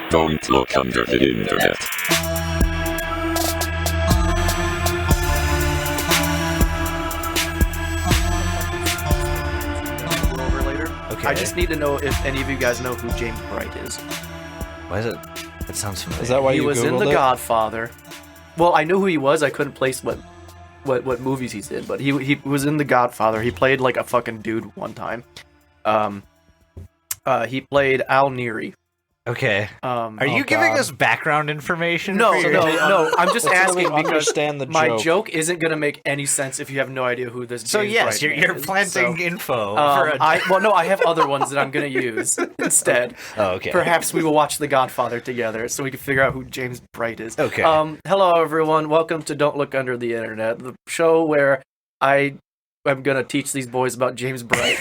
Don't look under the internet. Okay. I just need to know if any of you guys know who James Bright is. Why is it? That sounds familiar. Is that why He you was in Googled The it? Godfather. Well, I knew who he was. I couldn't place what movies he's in, but he was in The Godfather. He played like a fucking dude one time. He played Al Neary. Okay. Are you Oh, giving God. us background information? No, for your- no. I'm just Let's asking really because understand the my joke. joke isn't gonna make any sense if you have no idea who this. So James yes, Bright you're is. planting So, info. For a... I have other ones that I'm gonna use instead. Oh, okay. Perhaps we will watch The Godfather together so we can figure out who James Bright is. Okay. Hello everyone. Welcome to Don't Look Under the Internet, the show where I'm gonna teach these boys about James Bright.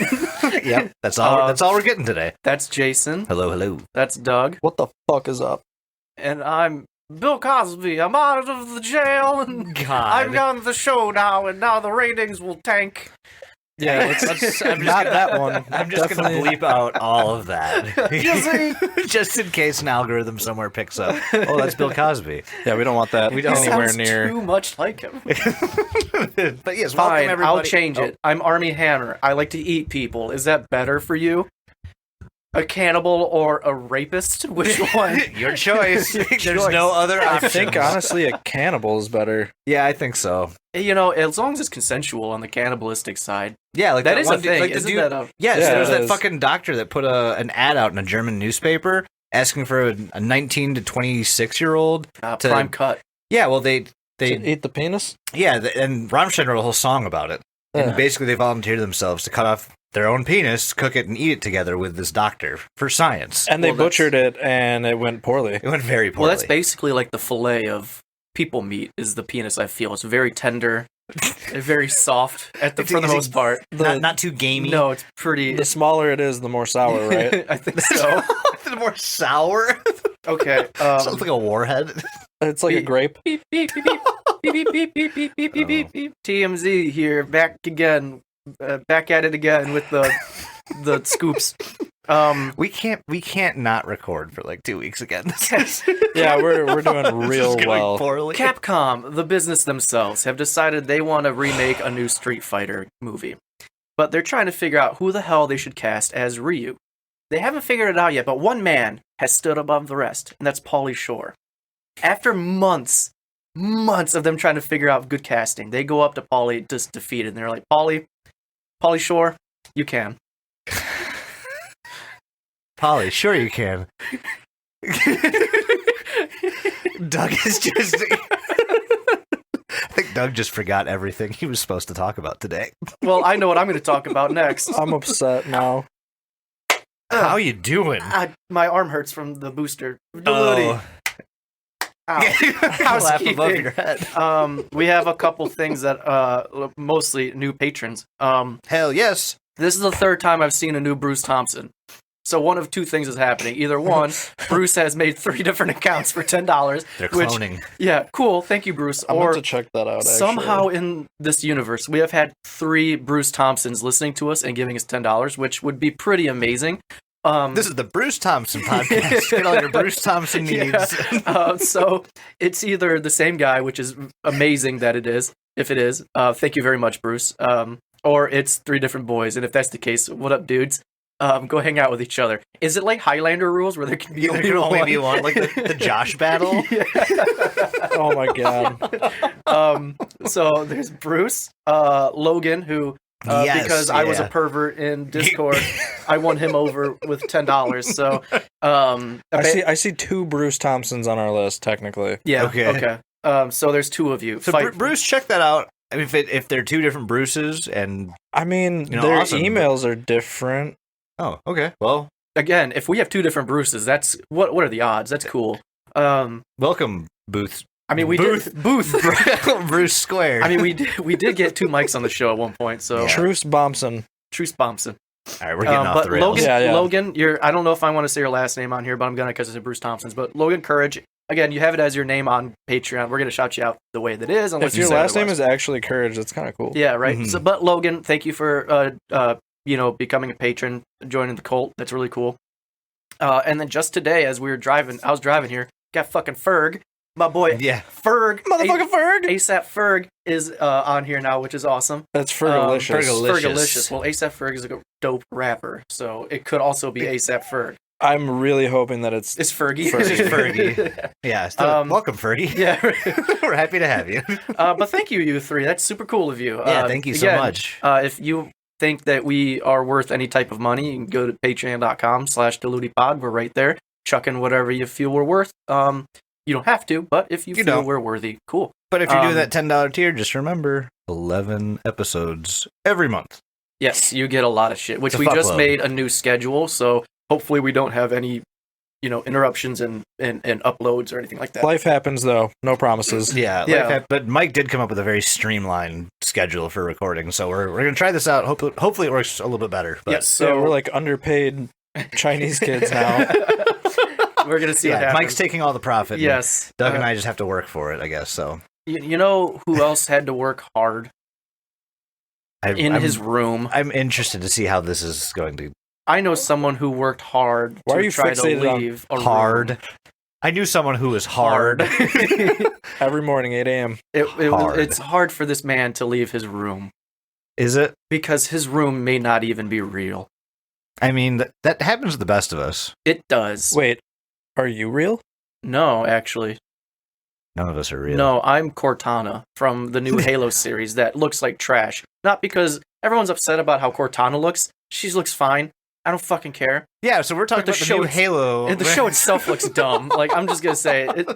Yep. That's all. That's all we're getting today. That's Jason. Hello, hello. That's Doug. What the fuck is up? And I'm Bill Cosby. I'm out of the jail and God. I'm on the show now, and now the ratings will tank. Yeah, I'm not that one. I'm just gonna Definitely- bleep out all of that, You see? just in case an algorithm somewhere picks up. Oh, that's Bill Cosby. Yeah, we don't want that We don't- anywhere Sounds near. too much like him. But yes, welcome Fine, everybody. I'll change Oh, it. I'm Army Hammer. I like to eat people. Is that better for you? A cannibal or a rapist? Which one? Your choice. There's choice. no other I option. think honestly, a cannibal is better. Yeah, I think so. You know, as long as it's consensual on the cannibalistic side. Yeah, like That is a one dude- thing, like the isn't dude- that a... Yes, Yeah, there was it that is. fucking doctor that put an ad out in a German newspaper asking for a 19 to 26-year-old. to- prime cut. Yeah, well, they To eat the penis? and Rammstein wrote a whole song about it. Yeah. And basically, they volunteered themselves to cut off their own penis, cook it, and eat it together with this doctor for science. And they Well, that's- butchered it, and it went poorly. It went very poorly. Well, that's basically like the fillet of people meat is the penis, I feel. It's very tender, very soft for the Is it- most part. not too gamey. No, it's pretty... The smaller it is, the more sour, right? I think so. the more sour. Okay. Sounds like a warhead. It's like a grape. Beep, beep, beep, beep, beep, beep, beep, beep, beep, beep, beep, beep, beep. TMZ here, back again, back at it again with the scoops. We can't not record for like 2 weeks again. Yeah, we're doing This real is going well. poorly. Capcom, the business themselves, have decided they want to remake a new Street Fighter movie, but they're trying to figure out who the hell they should cast as Ryu. They haven't figured it out yet, but one man has stood above the rest, and that's Pauly Shore. After months of them trying to figure out good casting, they go up to Pauly, just defeated, and they're like, Pauly Shore, you can. Polly, sure you can. Doug is just... I think Doug just forgot everything he was supposed to talk about today. Well, I know what I'm going to talk about next. I'm upset now. How you doing? My arm hurts from the booster. Oh. DLUTI. Ow. Laugh above your head. We have a couple things that mostly new patrons. Hell yes. This is the third time I've seen a new Bruce Thompson. So one of two things is happening. Either one, Bruce has made 3 different accounts for $10. They're which- cloning. Yeah, cool. Thank you, Bruce. I'm Or going to check that out, actually. somehow in this universe, we have had 3 Bruce Thompsons listening to us and giving us $10, which would be pretty amazing. This is the Bruce Thompson podcast. Get all your Bruce Thompson needs. Yeah. So it's either the same guy, which is amazing that it is. If it is, thank you very much, Bruce. Or it's 3 different boys, and if that's the case, what up, dudes? Go hang out with each other. Is it like Highlander rules where there can be There can only be one, like the Josh battle. Yeah. Oh my god. So there's Bruce, Logan, who Yes, because I was a yeah. pervert in Discord, I won him over with $10. So I see 2 Bruce Thompsons on our list, technically. yeah, Okay. So there's 2 of you. So Fight. Bruce, check that out. I mean, if they're 2 different Bruces and I mean, You know, their awesome. emails are different. oh, okay, well, Again, if we have 2 different Bruces, that's what are the odds? That's cool. welcome, Booth. I mean, we Booth. did Booth. Bruce Squared. I mean, we did get 2 mics on the show at one point. So Yeah. Truce Bompson. Truce Bompson. All right, we're getting off but the rails. Logan, I don't know if I want to say your last name on here, but I'm gonna because it's Bruce Thompson's. But Logan Courage, again, you have it as your name on Patreon. We're gonna shout you out the way that is. If your last name is actually Courage, that's kind of cool. Yeah, right. So, but Logan, thank you for becoming a patron, joining the cult. That's really cool. And then just today, as we were driving, I was driving here, got fucking Ferg, my boy. Yeah, Ferg, motherfucking Ferg. ASAP Ferg is on here now, which is awesome. That's Fergalicious. Fergalicious. Well, ASAP Ferg is a dope rapper, so it could also be ASAP Ferg. I'm really hoping that it's Fergie. Fergie. Yeah. So, welcome, Fergie. Yeah. We're happy to have you. But thank you three. That's super cool of you. Yeah, thank you so much. If you think that we are worth any type of money, you can go to patreon.com/DLUTIPod. We're right there. Chuck in whatever you feel we're worth. You don't have to, but if you feel we're worthy, cool. But if you're doing that $10 tier, just remember 11 episodes every month. Yes, you get a lot of shit, which we just made a new schedule, so hopefully we don't have any, interruptions and uploads or anything like that. Life happens, though. No promises. Yeah. But Mike did come up with a very streamlined schedule for recording, so we're going to try this out. Hopefully it works a little bit better. But. Yes, so we're like underpaid Chinese kids now. We're going to see what happens. Mike's taking all the profit. Yes. Doug and I just have to work for it, I guess, so. You know who else had to work hard? In his room. I'm interested to see how this is going to... I know someone who worked hard to try to leave a hard. room. I knew someone who was hard. Every morning, 8 a.m. It's hard for this man to leave his room. Is it? Because his room may not even be real. I mean, that happens to the best of us. It does. Wait, are you real? No, actually. None of us are real. No, I'm Cortana from the new Halo series that looks like trash. Not because everyone's upset about how Cortana looks. She looks fine. I don't fucking care. Yeah, so we're talking about the new Halo. And the show itself looks dumb. Like, I'm just gonna say it.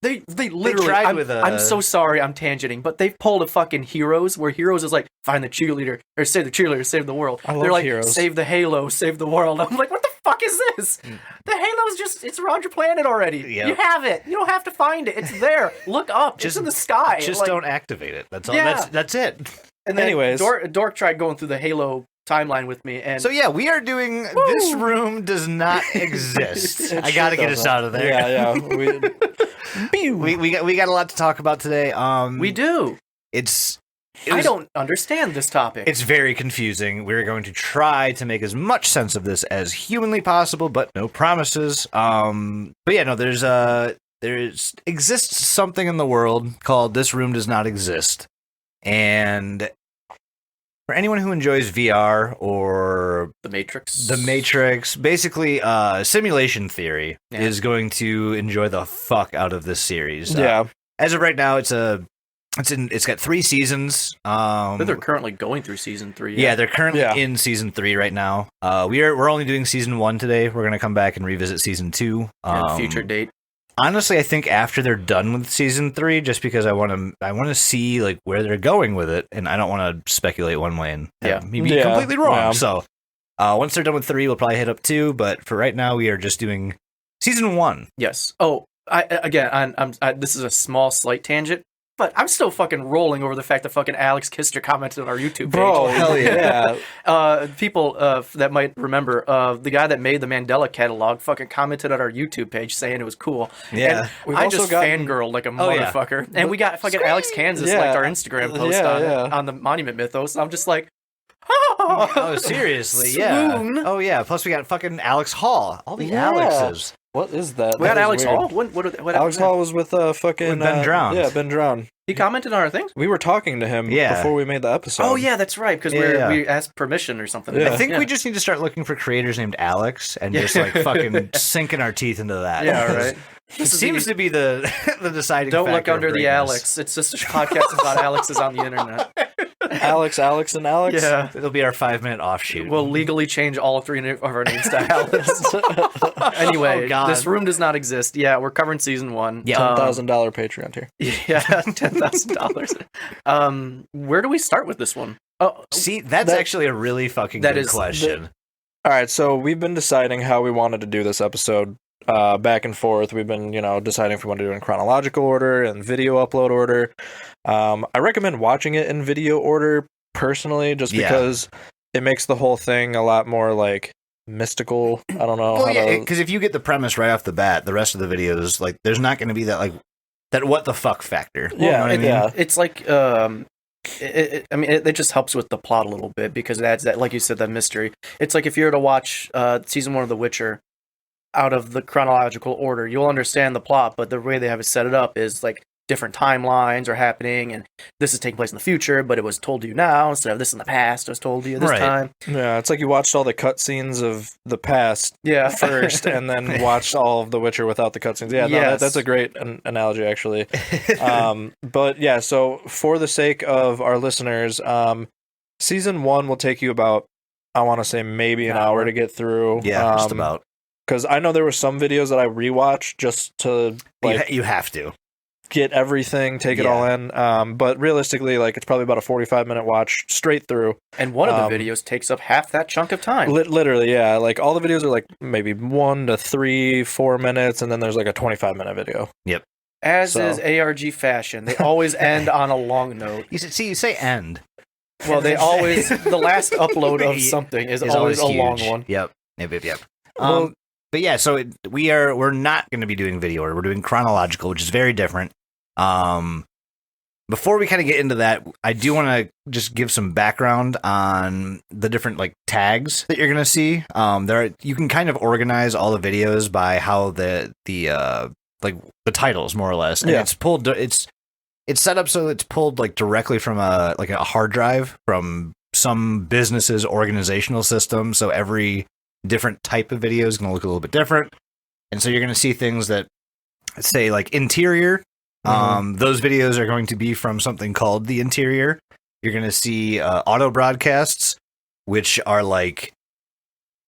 They literally. tried with I'm so sorry, I'm tangenting, but they've pulled a fucking Heroes, where Heroes is like, find the cheerleader, or save the cheerleader, save the world. They're like, Heroes. Save the Halo, save the world. I'm like, what the fuck is this? The Halo's it's around your planet already. Yep. You have it. You don't have to find it. It's there. Look up. It's in the sky. Just don't activate it. That's all. Yeah. That's it. And then anyways, Dork tried going through the Halo timeline with me, and so yeah, we are doing. Woo! This room does not exist. I gotta get us out of there. Yeah. We got a lot to talk about today. We do. I don't understand this topic. It's very confusing. We're going to try to make as much sense of this as humanly possible, but no promises. But yeah, no, there exists something in the world called "This Room Does Not Exist," and for anyone who enjoys VR or The Matrix, basically, simulation theory is going to enjoy the fuck out of this series. Yeah. As of right now, it's got 3 seasons. They're currently going through season 3. Yeah, they're currently in season 3 right now. We're only doing season 1 today. We're gonna come back and revisit season 2. Future date. Honestly, I think after they're done with season 3, just because I want to see like where they're going with it, and I don't want to speculate one way and have me be completely wrong. Yeah. So once they're done with 3, we'll probably hit up 2. But for right now, we are just doing season 1. Yes. Oh, this is a slight tangent. But I'm still fucking rolling over the fact that fucking Alex Kister commented on our YouTube page. Bro, hell yeah. People that might remember, the guy that made the Mandela catalog fucking commented on our YouTube page saying it was cool. Yeah. And I just fangirled like a motherfucker. Yeah. And we got fucking Alex Kansas liked our Instagram post on the Monument Mythos. And I'm just like, oh, seriously, swoon. Yeah. Oh, yeah. Plus we got fucking Alex Hall. All the Alexes. What is that? We got Alex weird. Hall? What Alex Hall was with fucking... With Ben Drowned. Yeah, Ben Drowned. He commented on our things? We were talking to him before we made the episode. Oh, yeah, that's right, because we asked permission or something. Yeah. I think we just need to start looking for creators named Alex and just like fucking sinking our teeth into that. Yeah, right. It seems to be the deciding factor. Don't look under the Alex. It's just a podcast about Alexes on the internet. Alex, and Alex? Yeah. It'll be our 5-minute offshoot. We'll legally change all 3 of our names to Alex. Anyway, This Room Does Not Exist. Yeah, we're covering season 1. Yeah. $10,000 Patreon tier. Yeah, $10,000. Where do we start with this one? Oh, see, that's actually a really fucking good question. All right, so we've been deciding how we wanted to do this episode. Back and forth. We've been, deciding if we want to do it in chronological order and video upload order. I recommend watching it in video order personally, just because it makes the whole thing a lot more like mystical. I don't know. Well, yeah, because if you get the premise right off the bat, the rest of the videos, like, there's not going to be that what the fuck factor. Yeah, You know what I mean? yeah. It's like, it just helps with the plot a little bit because it adds that, like you said, that mystery. It's like if you were to watch season 1 of The Witcher out of the chronological order, you'll understand the plot, but the way they have it set it up is like different timelines are happening, and this is taking place in the future, but it was told to you now instead of this in the past. It was told to you this time. Yeah, it's like you watched all the cutscenes of the past Yeah. first, and then watched all of The Witcher without the cutscenes. Yeah, no, Yes. that's a great analogy, actually. But yeah, so for the sake of our listeners, season 1 will take you about, I want to say, maybe an hour to get through. Yeah, just about. Because I know there were some videos that I rewatched just to like You have to. get everything, take it all in. But realistically, like, it's probably about a 45-minute watch straight through. And one of the videos takes up half that chunk of time. Literally, yeah. Like, all the videos are like maybe 1 to 3, 4 minutes, and then there's like a 25-minute video. Yep. As is ARG fashion. They always end on a long note. You say end. Well, they always, the last upload of something is always a huge. long one. Yep. But yeah, so we're not going to be doing video order. We're doing chronological, which is very different. Before we kind of get into that, I do want to just give some background on the different like tags that you're going to see. You can kind of organize all the videos by how the titles, more or less. And it's pulled. It's set up so it's pulled like directly from a hard drive from some business's organizational system. So every different type of video is going to look a little bit different. And so you're going to see things that say like interior. Those videos are going to be from something called the interior. You're going to see auto broadcasts, which are like,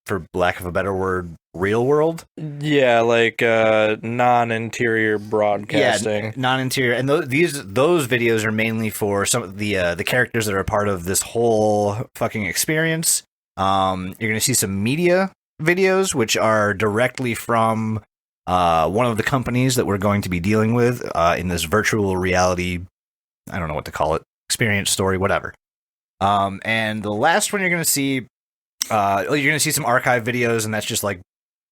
for lack of a better word, real world. Yeah, like non-interior broadcasting. Yeah, non-interior. And those videos are mainly for some of the characters that are a part of this whole fucking experience. You're going to see some media videos, which are directly from one of the companies that we're going to be dealing with in this virtual reality, I don't know what to call it, experience story, whatever. And the last one you're going to see, some archive videos, and that's just like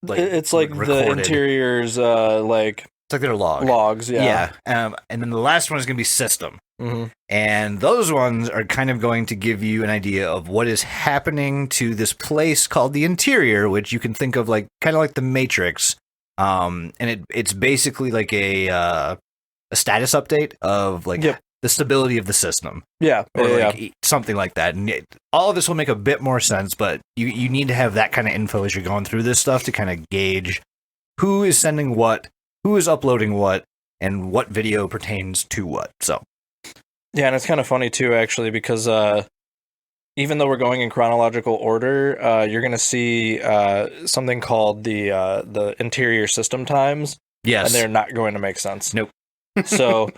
it's like recorded. The interiors, like it's like their logs, yeah. And then the last one is going to be system. And those ones are kind of going to give you an idea of what is happening to this place called the interior, which you can think of like kind of like the Matrix. And it's basically like a status update of like the stability of the system. Yeah. Or something like that. And all of this will make a bit more sense, but you need to have that kind of info as you're going through this stuff to kind of gauge who is sending what, who is uploading what, and what video pertains to what. So. Yeah, and it's kind of funny too, actually, because even though we're going in chronological order, you're going to see something called the interior system times. Yes. And they're not going to make sense. Nope. So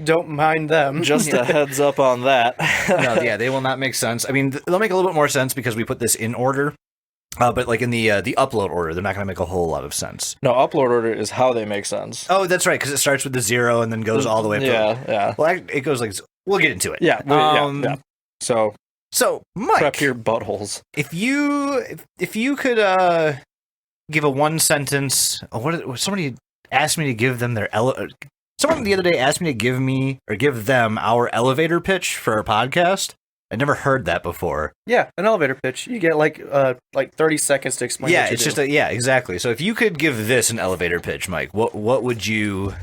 don't mind them. Just a heads up on that. No, yeah, they will not make sense. I mean, they'll make a little bit more sense because we put this in order. But like in the upload order, they're not going to make a whole lot of sense. No, upload order is how they make sense. Oh, that's right, because it starts with the 0 and then goes all the way up. Yeah. Well, it goes like, we'll get into it. Yeah. Yeah. So Mike, prep your buttholes. If you could give a one sentence, somebody asked me to give them someone the other day asked me to give them our elevator pitch for our podcast. I never heard that before. Yeah, an elevator pitch. You get like 30 seconds to explain. Yeah, what you it's do. just exactly. So if you could give this an elevator pitch, Mike, how would you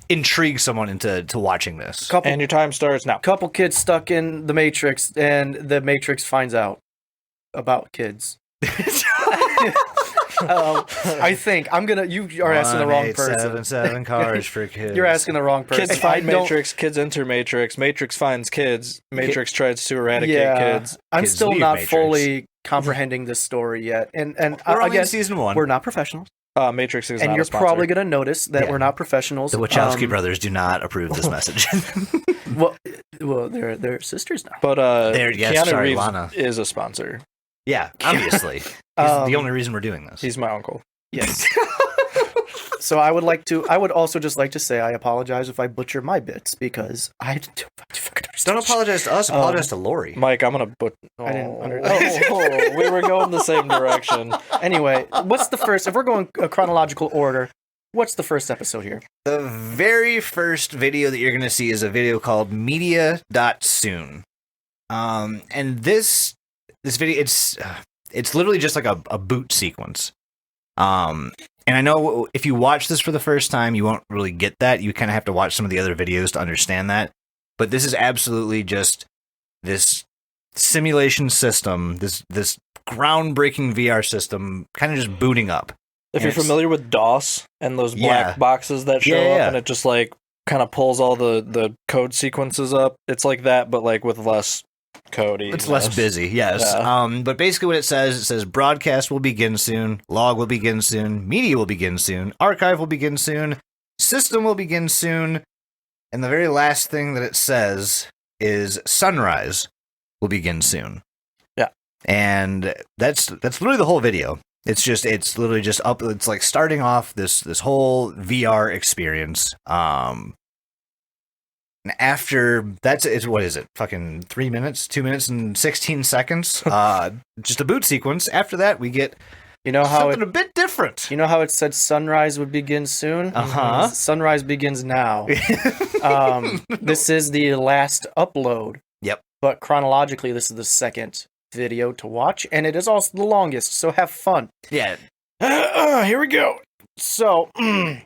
intrigue someone into watching this? And your time starts now. Couple kids stuck in the Matrix, and the Matrix finds out about kids. I think you are asking the wrong person. 7 cars for kids. You're asking the wrong person. Kids find Matrix, kids enter Matrix, Matrix finds kids, Matrix tries to eradicate kids. I'm Kids still leave not Matrix. fully comprehending this story yet. And we're only again, in season 1. we're not professionals. Matrix is and not you're a sponsor. probably going to notice that we're not professionals. The Wachowski brothers do not approve this message. Well, they're sisters now. But Keanu Reeves Lana is a sponsor. Yeah, obviously. He's the only reason we're doing this. He's my uncle. Yes. So I would also just like to say I apologize if I butcher my bits because I don't fucking understand. Don't apologize to us. Apologize to Lori. Mike, I'm gonna I didn't we were going the same direction. Anyway, what's the first? If we're going a chronological order, what's the first episode here? The very first video that you're going to see is a video called media.soon. And this video, it's literally just like a boot sequence. And I know if you watch this for the first time, you won't really get that. You kind of have to watch some of the other videos to understand that. But this is absolutely just this simulation system, this groundbreaking VR system, kind of just booting up. If you're familiar with DOS and those black boxes that show up and it just like kind of pulls all the code sequences up, it's like that, but like with less code. It's less busy, yes. Yeah. But basically what it says broadcast will begin soon, log will begin soon, media will begin soon, archive will begin soon, system will begin soon, and the very last thing that it says is sunrise will begin soon. Yeah. And that's literally the whole video. It's literally just up. It's like starting off this whole VR experience. And after what is it? Fucking 3 minutes, 2 minutes and 16 seconds. Just a boot sequence. After that, we get something a bit different. You know how it said sunrise would begin soon? Uh-huh. Sunrise begins now. This is the last upload. Yep. But chronologically, this is the second video to watch, and it is also the longest, so have fun. Yeah. Here we go. So, I'm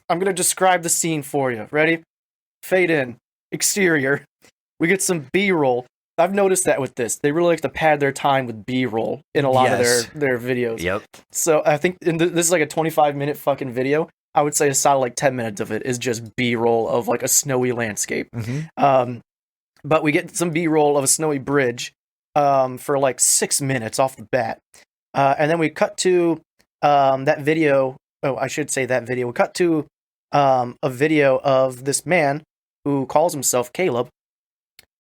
going to describe the scene for you. Ready? Fade in. Exterior. We get some B-roll. I've noticed that with this. They really like to pad their time with B-roll in a lot of their videos. Yep. So, I think this is like a 25-minute fucking video. I would say a solid like 10 minutes of it is just B-roll of like a snowy landscape. Mm-hmm. But we get some B-roll of a snowy bridge for like 6 minutes off the bat. And then we cut to that video. Oh, I should say that video. We cut to a video of this man who calls himself Caleb.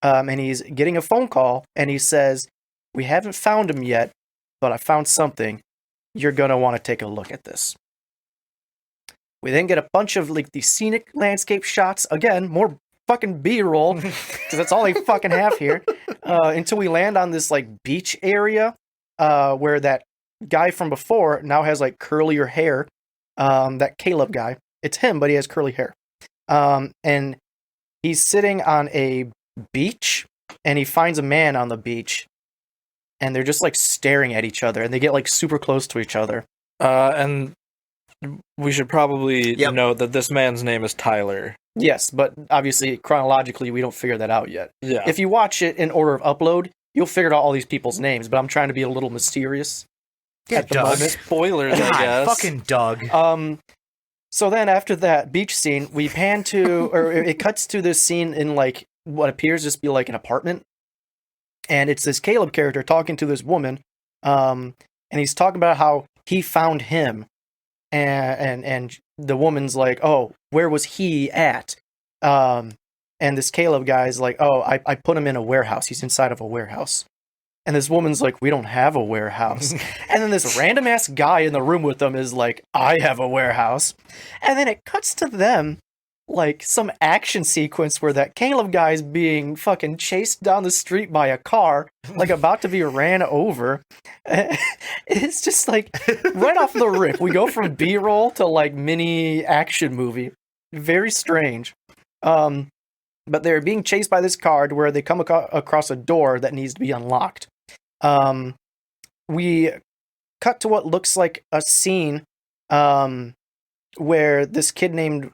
And he's getting a phone call, and he says, "We haven't found him yet, but I found something. You're going to want to take a look at this." We then get a bunch of like these scenic landscape shots. Again, more fucking B-roll, because that's all they fucking have here. Until we land on this like beach area where that guy from before now has like curlier hair. That Caleb guy. It's him, but he has curly hair. And he's sitting on a beach, and he finds a man on the beach, and they're just like staring at each other, and they get like super close to each other. And we should probably note that this man's name is Tyler. Yes, but obviously chronologically we don't figure that out yet. Yeah. If you watch it in order of upload, you'll figure out all these people's names, but I'm trying to be a little mysterious. Yeah, at the Doug. moment. Spoilers, I guess. Fucking Doug. So then after that beach scene, we pan to, or it cuts to this scene in like what appears to just be like an apartment. And it's this Caleb character talking to this woman. And he's talking about how he found him. And the woman's like, "Oh, where was he at?" And this Caleb guy's like, "Oh, I put him in a warehouse. He's inside of a warehouse." And this woman's like, "We don't have a warehouse." And then this random ass guy in the room with them is like, "I have a warehouse." And then it cuts to them like some action sequence where that Caleb guy's being fucking chased down the street by a car, like about to be ran over. It's just like right off the rip, we go from B-roll to like mini action movie. Very strange. But they're being chased by this car to where they come across a door that needs to be unlocked. We cut to what looks like a scene where this kid named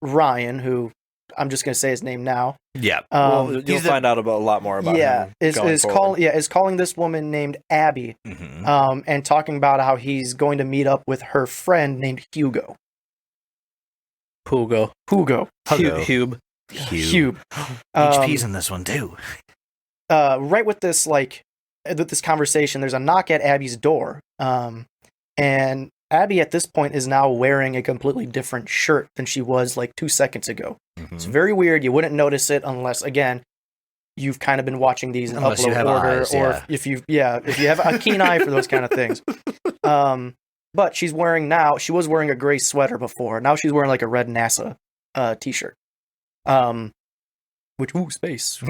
Ryan, who I'm just going to say his name now. Yeah. You'll find out about a lot more about him. Is calling this woman named Abby, and talking about how he's going to meet up with her friend named Hugo. Hugo. Hube. HP's in this one too. Right with this conversation, there's a knock at Abby's door. And Abby at this point is now wearing a completely different shirt than she was like 2 seconds ago. It's very weird. You wouldn't notice it unless, again, you've kind of been watching these in upload order, eyes, or if you have a keen eye for those kind of things. but she was wearing a gray sweater before. Now she's wearing like a red NASA t-shirt. Space.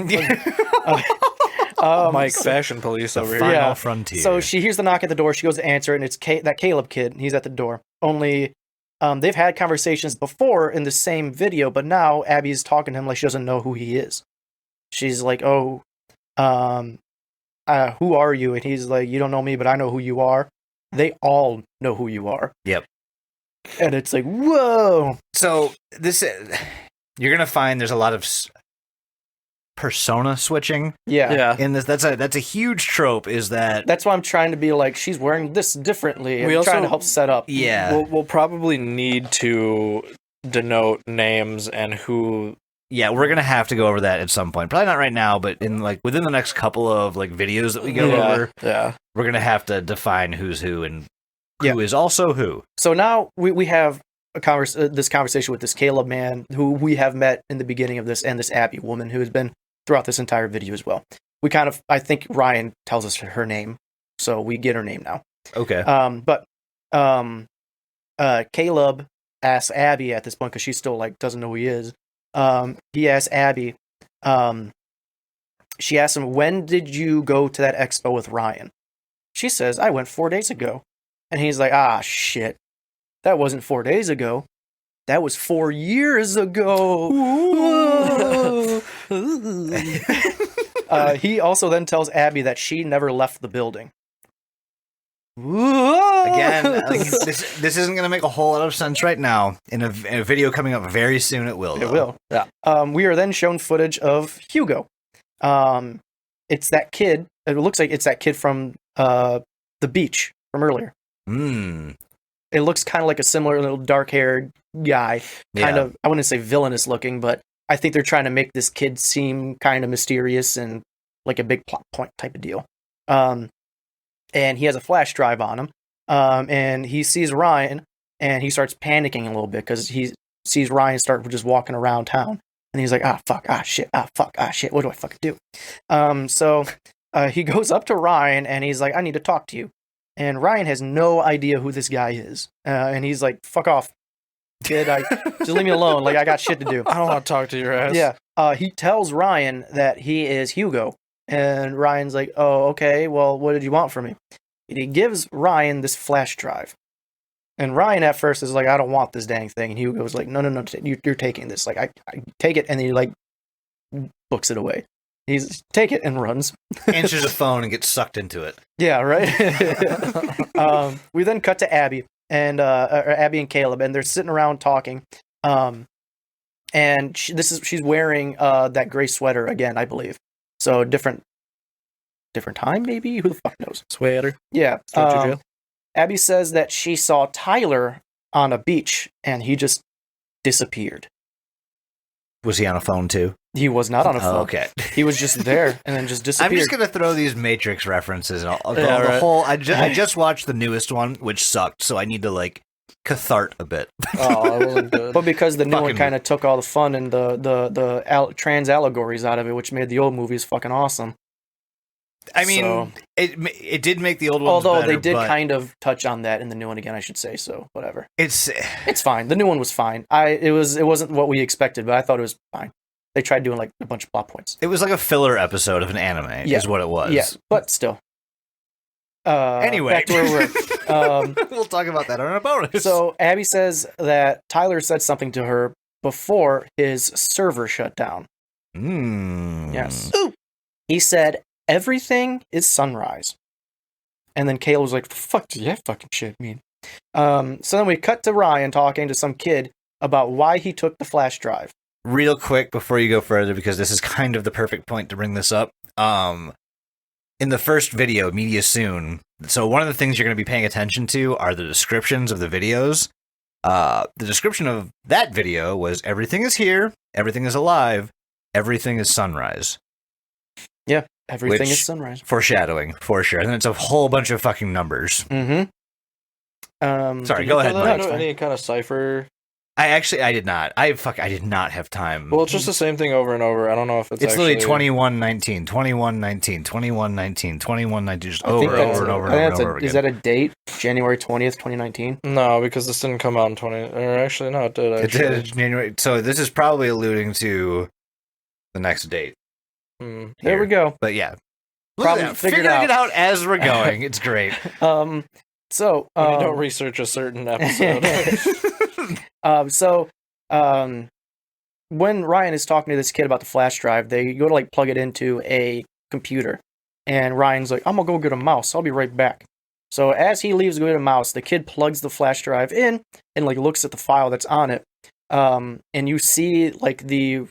Mike, fashion police over here. Final frontier. So she hears the knock at the door. She goes to answer it, and it's that Caleb kid. He's at the door. Only they've had conversations before in the same video, but now Abby's talking to him like she doesn't know who he is. She's like, "Oh, who are you?" And he's like, "You don't know me, but I know who you are." They all know who you are. Yep. And it's like, whoa. So you're gonna find there's a lot of persona switching. Yeah. In this, that's a huge trope. Is that that's why I'm trying to be like, she's wearing this differently. I'm trying to help set up. Yeah. We'll probably need to denote names and who. Yeah, we're gonna have to go over that at some point. Probably not right now, but in like within the next couple of like videos that we go over, we're gonna have to define who's who and who is also who. So now we have this conversation with this Caleb man who we have met in the beginning of this, and this Abby woman who has been throughout this entire video as well. I think Ryan tells us her name, so we get her name now. Okay. Caleb asks Abby at this point, because she still like doesn't know who he is. He asks Abby, she asks him, "When did you go to that expo with Ryan?" She says, "I went 4 days ago." And he's like, "Ah, shit. That wasn't 4 days ago. That was 4 years ago." He also then tells Abby that she never left the building. Again, this isn't going to make a whole lot of sense right now. In a video coming up very soon, it will. It will. Yeah. We are then shown footage of Hugo. It's that kid. It looks like it's that kid from the beach from earlier. It looks kind of like a similar little dark-haired guy. Kind of, I wouldn't say villainous looking, but I think they're trying to make this kid seem kind of mysterious and like a big plot point type of deal. And he has a flash drive on him. And he sees Ryan, and he starts panicking a little bit because he sees Ryan start just walking around town. And he's like, "Ah, fuck, ah, shit, ah, fuck, ah, shit, what do I fucking do?" So he goes up to Ryan, and he's like, "I need to talk to you." And Ryan has no idea who this guy is. And he's like, "Fuck off, kid. Just leave me alone. Like, I got shit to do." I don't want to talk to your ass. Yeah. He tells Ryan that he is Hugo. And Ryan's like, "Oh, okay. Well, what did you want from me?" And he gives Ryan this flash drive. And Ryan at first is like, "I don't want this dang thing." And Hugo's like, "No, you're taking this. Like, I take it." And then he like books it away. He's take it and runs. Answers the phone and gets sucked into it. Yeah, right. We then cut to Abby and Abby and Caleb, and they're sitting around talking. And she's wearing that gray sweater again, I believe. So different time, maybe? Who the fuck knows? Sweater. Yeah. Abby says that she saw Tyler on a beach, and he just disappeared. Was he on a phone too? He was not on a phone. Oh, okay. He was just there and then just disappeared. I'm just going to throw these Matrix references. And I'll go the whole... I just watched the newest one, which sucked, so I need to, like, cathart a bit. Oh, that wasn't good. But because the new one kind of took all the fun and the trans allegories out of it, which made the old movies fucking awesome. I mean, it did make the old ones although better, they did kind of touch on that in the new one again, I should say. So whatever. It's fine. The new one was fine. It wasn't what we expected, but I thought it was fine. They tried doing like a bunch of plot points. It was like a filler episode of an anime, is what it was. Yeah, but still. Anyway, back to where we're. We'll talk about that on a bonus. So Abby says that Tyler said something to her before his server shut down. Yes. Ooh. He said, "Everything is sunrise." And then Kayla was like, "Fuck, does that fucking shit mean?" So then we cut to Ryan talking to some kid about why he took the flash drive. Real quick before you go further, because this is kind of the perfect point to bring this up. In the first video, Media Soon, so one of the things you're going to be paying attention to are the descriptions of the videos. The description of that video was, "Everything is here, everything is alive, everything is sunrise." Yeah, everything is sunrise. Foreshadowing, for sure. And then it's a whole bunch of fucking numbers. Mm-hmm. Sorry, go ahead, Mike. Any kind of cipher I did not. I did not have time. Well, it's just the same thing over and over. I don't know if it's literally actually 21-19, 21-19, 21-19, 21-19, just I think over that's and over I and think over, that's and over again. Is that a date? January 20th, 2019? No, because this didn't come out in 20. Or actually, no, it did. It Actually. did January. So this is probably alluding to the next date. Hmm. There here. we go. But yeah, Problem figured figuring it out. out as we're going. It's great. So When you don't research a certain episode. When Ryan is talking to this kid about the flash drive, they go to like plug it into a computer, and Ryan's like, "I'm gonna go get a mouse. I'll be right back." So as he leaves to go get a mouse, the kid plugs the flash drive in and like looks at the file that's on it, and you see like the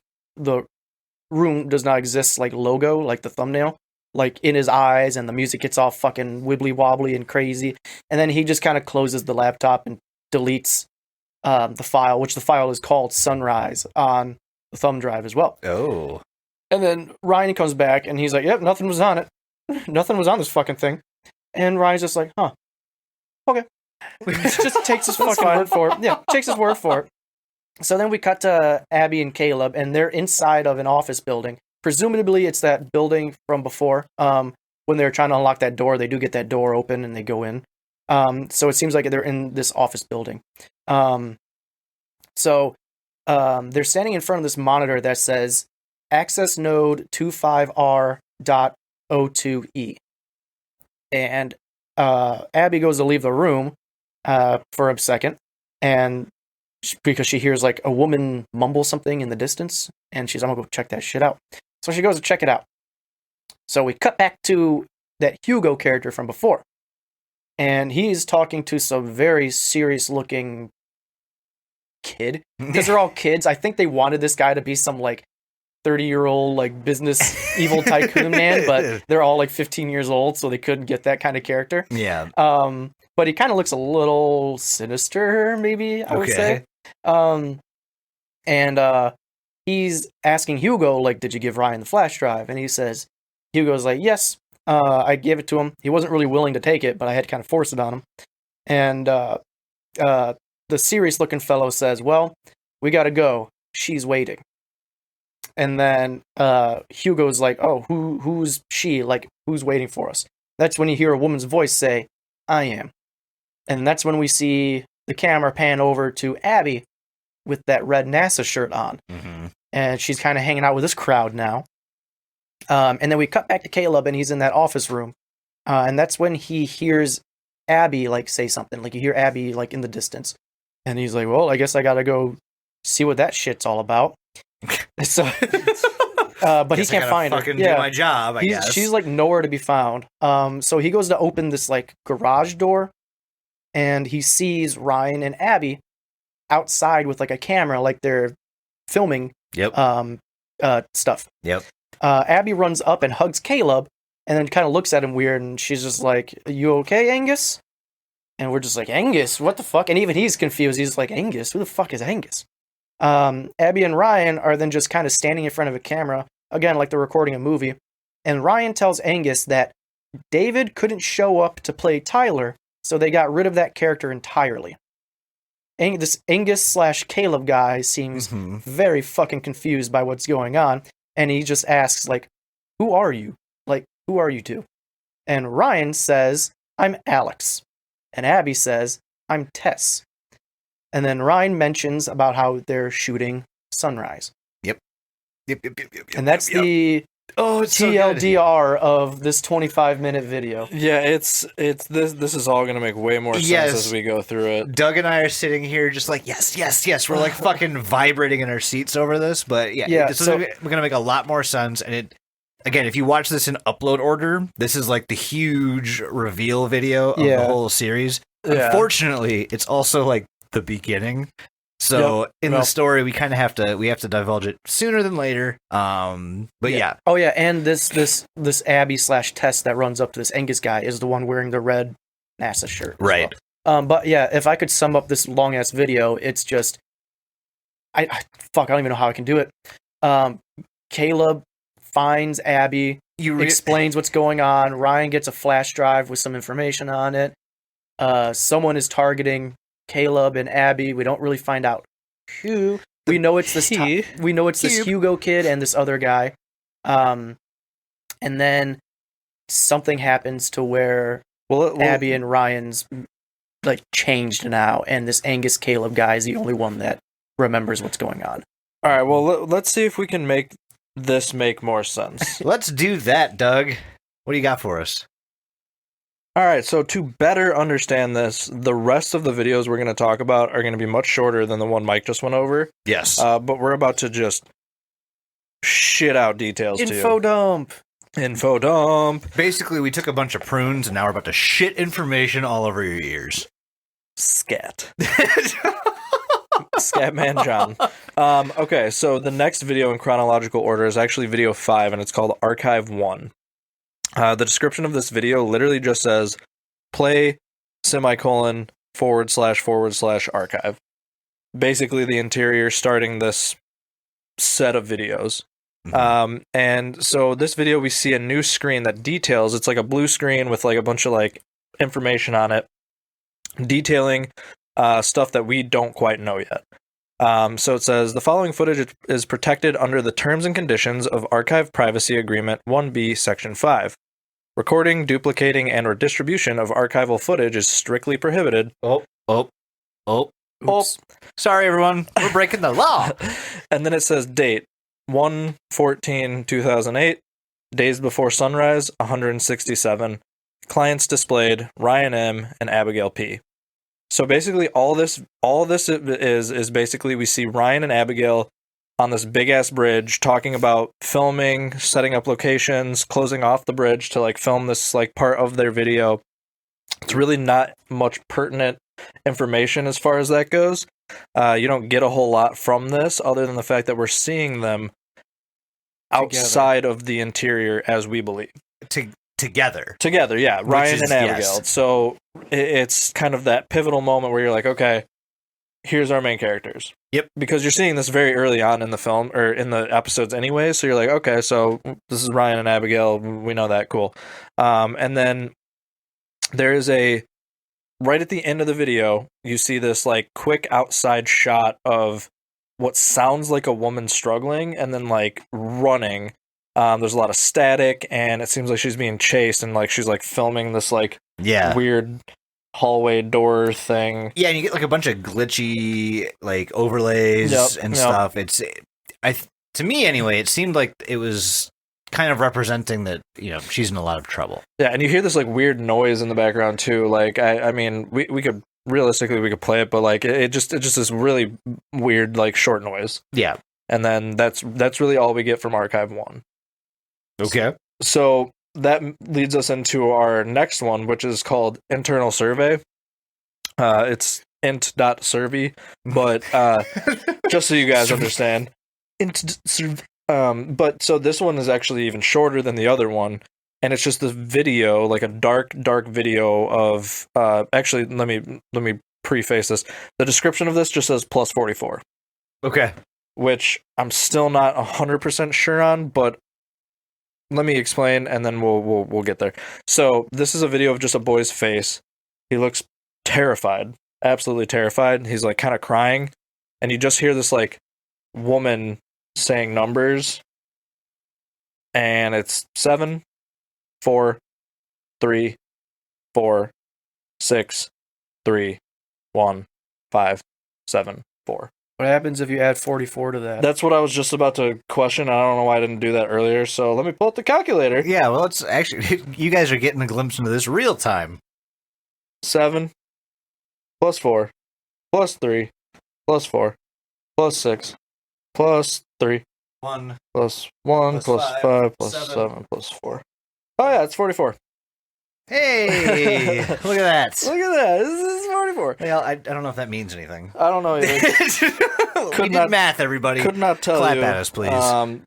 room does not exist like logo, like the thumbnail, like in his eyes, and the music gets all fucking wibbly wobbly and crazy, and then he just kind of closes the laptop and deletes the file, which the file is called Sunrise on the thumb drive as well. Oh. And then Ryan comes back and he's like, "Yep, nothing was on it. Nothing was on this fucking thing." And Ryan's just like, "Huh, okay." Just takes his fucking word for it. Yeah, takes his word for it. So then we cut to Abby and Caleb, and they're inside of an office building. Presumably, it's that building from before. When they're trying to unlock that door, they do get that door open and they go in. So it seems like they're in this office building. They're standing in front of this monitor that says access node 25R.02E. And Abby goes to leave the room for a second, and because she hears like a woman mumble something in the distance, and she's, "I'm gonna go check that shit out." So she goes to check it out. So we cut back to that Hugo character from before, and he's talking to some very serious looking kid, because they're all kids. I think they wanted this guy to be some like 30-year-old like business evil tycoon man, but they're all like 15 years old, so they couldn't get that kind of character. Yeah. But he kind of looks a little sinister, maybe I would say. He's asking Hugo, like, "Did you give Ryan the flash drive?" And he says, Hugo's like, "Yes, I gave it to him. He wasn't really willing to take it, but I had to kind of force it on him." And the serious looking fellow says, "Well, we gotta go. She's waiting." And then Hugo's like, "Oh, who's she? Like, who's waiting for us?" That's when you hear a woman's voice say, "I am." And that's when we see the camera pan over to Abby with that red NASA shirt on. Mm-hmm. And she's kind of hanging out with this crowd now. And then we cut back to Caleb, and he's in that office room. And that's when he hears Abby, like, say something. Like, you hear Abby, like, in the distance. And he's like, "Well, I guess I gotta go see what that shit's all about." So, but he can't find her. Do my job, I guess. She's like nowhere to be found. So he goes to open this like garage door, and he sees Ryan and Abby outside with like a camera, like they're filming. Yep. Stuff. Yep. Abby runs up and hugs Caleb, and then kind of looks at him weird, and she's just like, "Are you okay, Angus?" And we're just like, "Angus, what the fuck?" And even he's confused. He's like, "Angus? Who the fuck is Angus?" Abby and Ryan are then just kind of standing in front of a camera, again, like they're recording a movie. And Ryan tells Angus that David couldn't show up to play Tyler, so they got rid of that character entirely. This Angus/Caleb guy seems very fucking confused by what's going on, and he just asks, like, "Who are you? Like, who are you two?" And Ryan says, "I'm Alex." And Abby says, "I'm Tess." And then Ryan mentions about how they're shooting Sunrise. Yep. And that's the TLDR of this 25-minute video. Yeah, it's this is all gonna make way more sense as we go through it. Doug and I are sitting here just like, yes. We're like fucking vibrating in our seats over this, but this is gonna make a lot more sense. And it, again, if you watch this in upload order, this is like the huge reveal video of the whole series. Yeah. Unfortunately, it's also like the beginning. So in the story, we kind of have to divulge it sooner than later. But yeah. Oh yeah, and this Abby/Tess that runs up to this Angus guy is the one wearing the red NASA shirt. Right. Well. But yeah, if I could sum up this long ass video, it's just I don't even know how I can do it. Caleb finds Abby, explains what's going on. Ryan gets a flash drive with some information on it. Someone is targeting Caleb and Abby. We don't really find out Who we know it's this we know it's this Hugo kid and this other guy, and then something happens to where Abby and Ryan's like changed now, and this Angus Caleb guy is the only one that remembers what's going on. All right, well, let's see if we can make this make more sense. Let's do that, Doug. What do you got for us? All right, so to better understand this, the rest of the videos we're going to talk about are going to be much shorter than the one Mike just went over. Yes. But we're about to just shit out details to you. Info dump. Basically, we took a bunch of prunes, and now we're about to shit information all over your ears. Scat. Scatman John. Okay, so the next video in chronological order is actually video 5, and it's called Archive 1. The description of this video literally just says, play, // archive. Basically, the interior starting this set of videos. Mhm. And so this video, we see a new screen that details, it's like a blue screen with like a bunch of like information on it, detailing stuff that we don't quite know yet. So it says, the following footage is protected under the terms and conditions of Archive Privacy Agreement 1B, Section 5. Recording, duplicating, and or distribution of archival footage is strictly prohibited. Oh. Oops. Sorry, everyone. We're breaking the law. And then it says date, 1/14/2008, days before sunrise, 167, clients displayed, Ryan M. and Abigail P. So basically all this is basically we see Ryan and Abigail on this big ass bridge talking about filming, setting up locations, closing off the bridge to like film this like part of their video. It's really not much pertinent information as far as that goes. You don't get a whole lot from this other than the fact that we're seeing them outside of the interior as we believe. Together, yeah. Ryan and Abigail. Yes. So it's kind of that pivotal moment where you're like, okay, here's our main characters. Yep. Because you're seeing this very early on in the film, or in the episodes anyway, so you're like, okay, so this is Ryan and Abigail, we know that, cool. And then there is right at the end of the video, you see this like quick outside shot of what sounds like a woman struggling and then like running. There's a lot of static, and it seems like she's being chased, and like she's like filming this like weird hallway door thing. Yeah, and you get like a bunch of glitchy like overlays and stuff. To me anyway, it seemed like it was kind of representing that, you know, she's in a lot of trouble. Yeah, and you hear this like weird noise in the background too. Like I mean, we could realistically we could play it, but like it just this really weird like short noise. Yeah. And then that's really all we get from Archive 1. Okay. So that leads us into our next one, which is called Internal Survey. It's int.survey, but just so you guys understand. But so this one is actually even shorter than the other one, and it's just this video, like a dark video of actually let me preface this. The description of this just says +44. Okay. Which I'm still not 100% sure on, but let me explain, and then we'll get there. So this is a video of just a boy's face. He looks terrified, absolutely terrified. He's like kind of crying, and you just hear this like woman saying numbers, and it's 7, 4, 3, 4, 6, 3, 1, 5, 7, 4. What happens if you add 44 to that? That's what I was just about to question. I don't know why I didn't do that earlier. So let me pull up the calculator. Yeah, well, it's actually, you guys are getting a glimpse into this real time. 7 + 4 + 3 + 4 + 6 + 3 1 + 1 + 5 + 7 + 4. Oh yeah, it's 44. Hey, look at that. Look at that. This is 44. Well, I don't know if that means anything. I don't know either. We did math, everybody. Could not tell Clap you. at us, please.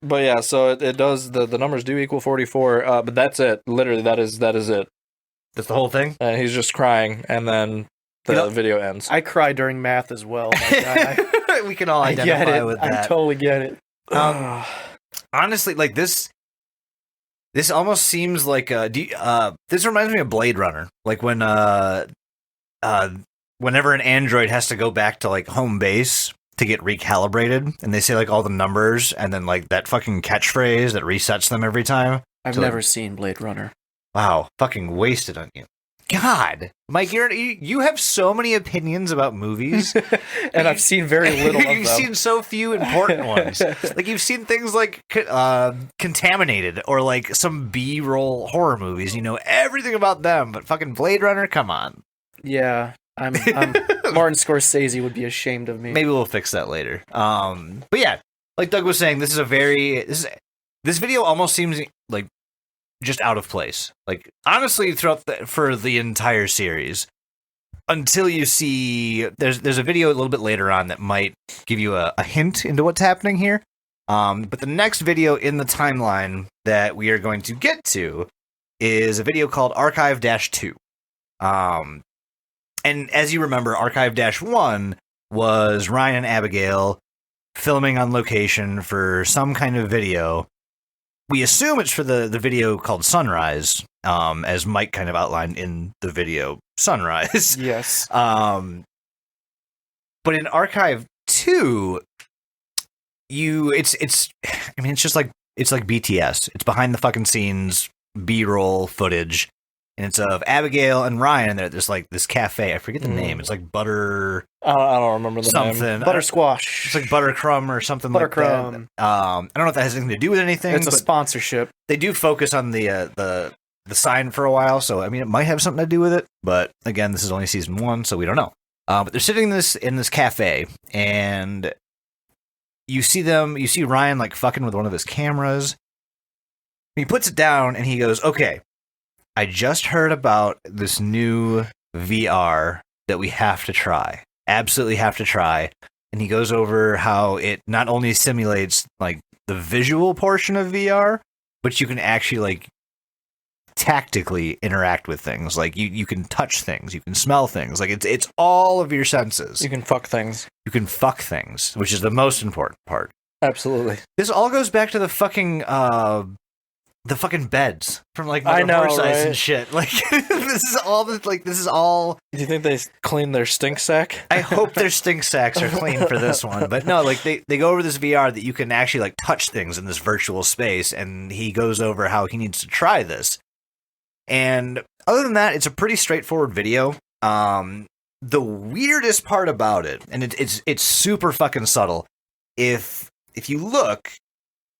But yeah, so it does. The numbers do equal 44. But that's it. Literally, that is it. That's the whole thing? And he's just crying, and then the video ends. I cry during math as well. Like, We can all I get identify it. with that. I totally get it. Honestly, like this almost seems like this reminds me of Blade Runner. Like when whenever an android has to go back to like home base to get recalibrated, and they say like all the numbers and then like that fucking catchphrase that resets them every time. I've So, never seen Blade Runner. Wow, fucking wasted on you. God, Mike, you have so many opinions about movies, And I've seen very little of them. You've seen so few important ones. Like you've seen things like Contaminated or like some B-roll horror movies. You know everything about them, but fucking Blade Runner, come on. Yeah, I'm Martin Scorsese would be ashamed of me. Maybe we'll fix that later. But yeah, like Doug was saying, this video almost seems like just out of place. Like honestly, for the entire series, until you see there's a video a little bit later on that might give you a hint into what's happening here. But the next video in the timeline that we are going to get to is a video called Archive-2. And as you remember, Archive-1 was Ryan and Abigail filming on location for some kind of video. We assume it's for the video called Sunrise, as Mike kind of outlined in the video Sunrise. Yes. But in Archive-2, it's like BTS. It's behind the fucking scenes B-roll footage. And it's of Abigail and Ryan. They're at this cafe. I forget the name. It's like Butter. I don't remember the something. name. Butter Squash. It's like Buttercrumb or something like that. Buttercrumb. I don't know if that has anything to do with anything. It's a but sponsorship. they do focus on the sign for a while. So I mean, it might have something to do with it. But again, this is only season 1, so we don't know. But they're sitting in this cafe, and you see Ryan like fucking with one of his cameras. He puts it down and he goes, "Okay, I just heard about this new VR that we have to try. Absolutely have to try." And he goes over how it not only simulates like the visual portion of VR, but you can actually like tactically interact with things. Like you can touch things, you can smell things. Like it's all of your senses. You can fuck things. You can fuck things, which is the most important part. Absolutely. This all goes back to the fucking beds from like I know, horse eyes right? and shit. Like this is all. Do you think they clean their stink sack? I hope their stink sacks are clean for this one, but no, like they go over this VR that you can actually like touch things in this virtual space, and he goes over how he needs to try this. And other than that, it's a pretty straightforward video. The weirdest part about it, and it's super fucking subtle. If you look,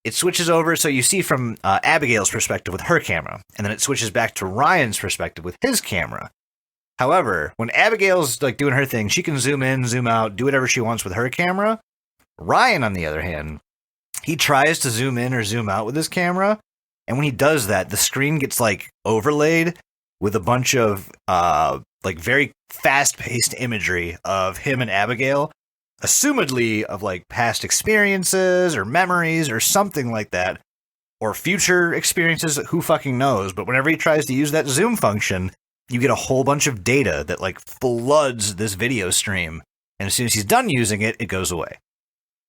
it switches over, so you see from Abigail's perspective with her camera, and then it switches back to Ryan's perspective with his camera. However, when Abigail's like doing her thing, she can zoom in, zoom out, do whatever she wants with her camera. Ryan, on the other hand, he tries to zoom in or zoom out with his camera, and when he does that, the screen gets like overlaid with a bunch of like very fast-paced imagery of him and Abigail, assumedly of like past experiences or memories or something like that, or future experiences, who fucking knows. But whenever he tries to use that zoom function, you get a whole bunch of data that like floods this video stream, and as soon as he's done using it, it goes away.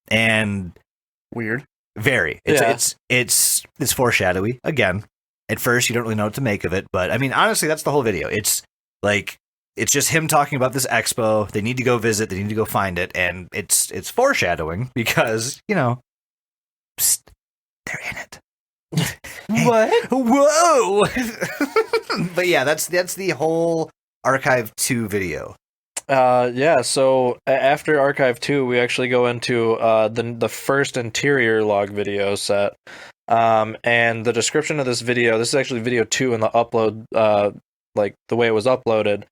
And Weird. very it's foreshadowy again. At first you don't really know what to make of it, but I mean honestly that's the whole video. It's like it's just him talking about this expo. They need to go visit. They need to go find it. And it's foreshadowing because, you know, psst, they're in it. What? Whoa! But yeah, that's the whole Archive-2 video. Yeah, so after Archive-2, we actually go into the first interior log video set. And the description of this video, this is actually video 2 in the upload, like the way it was uploaded.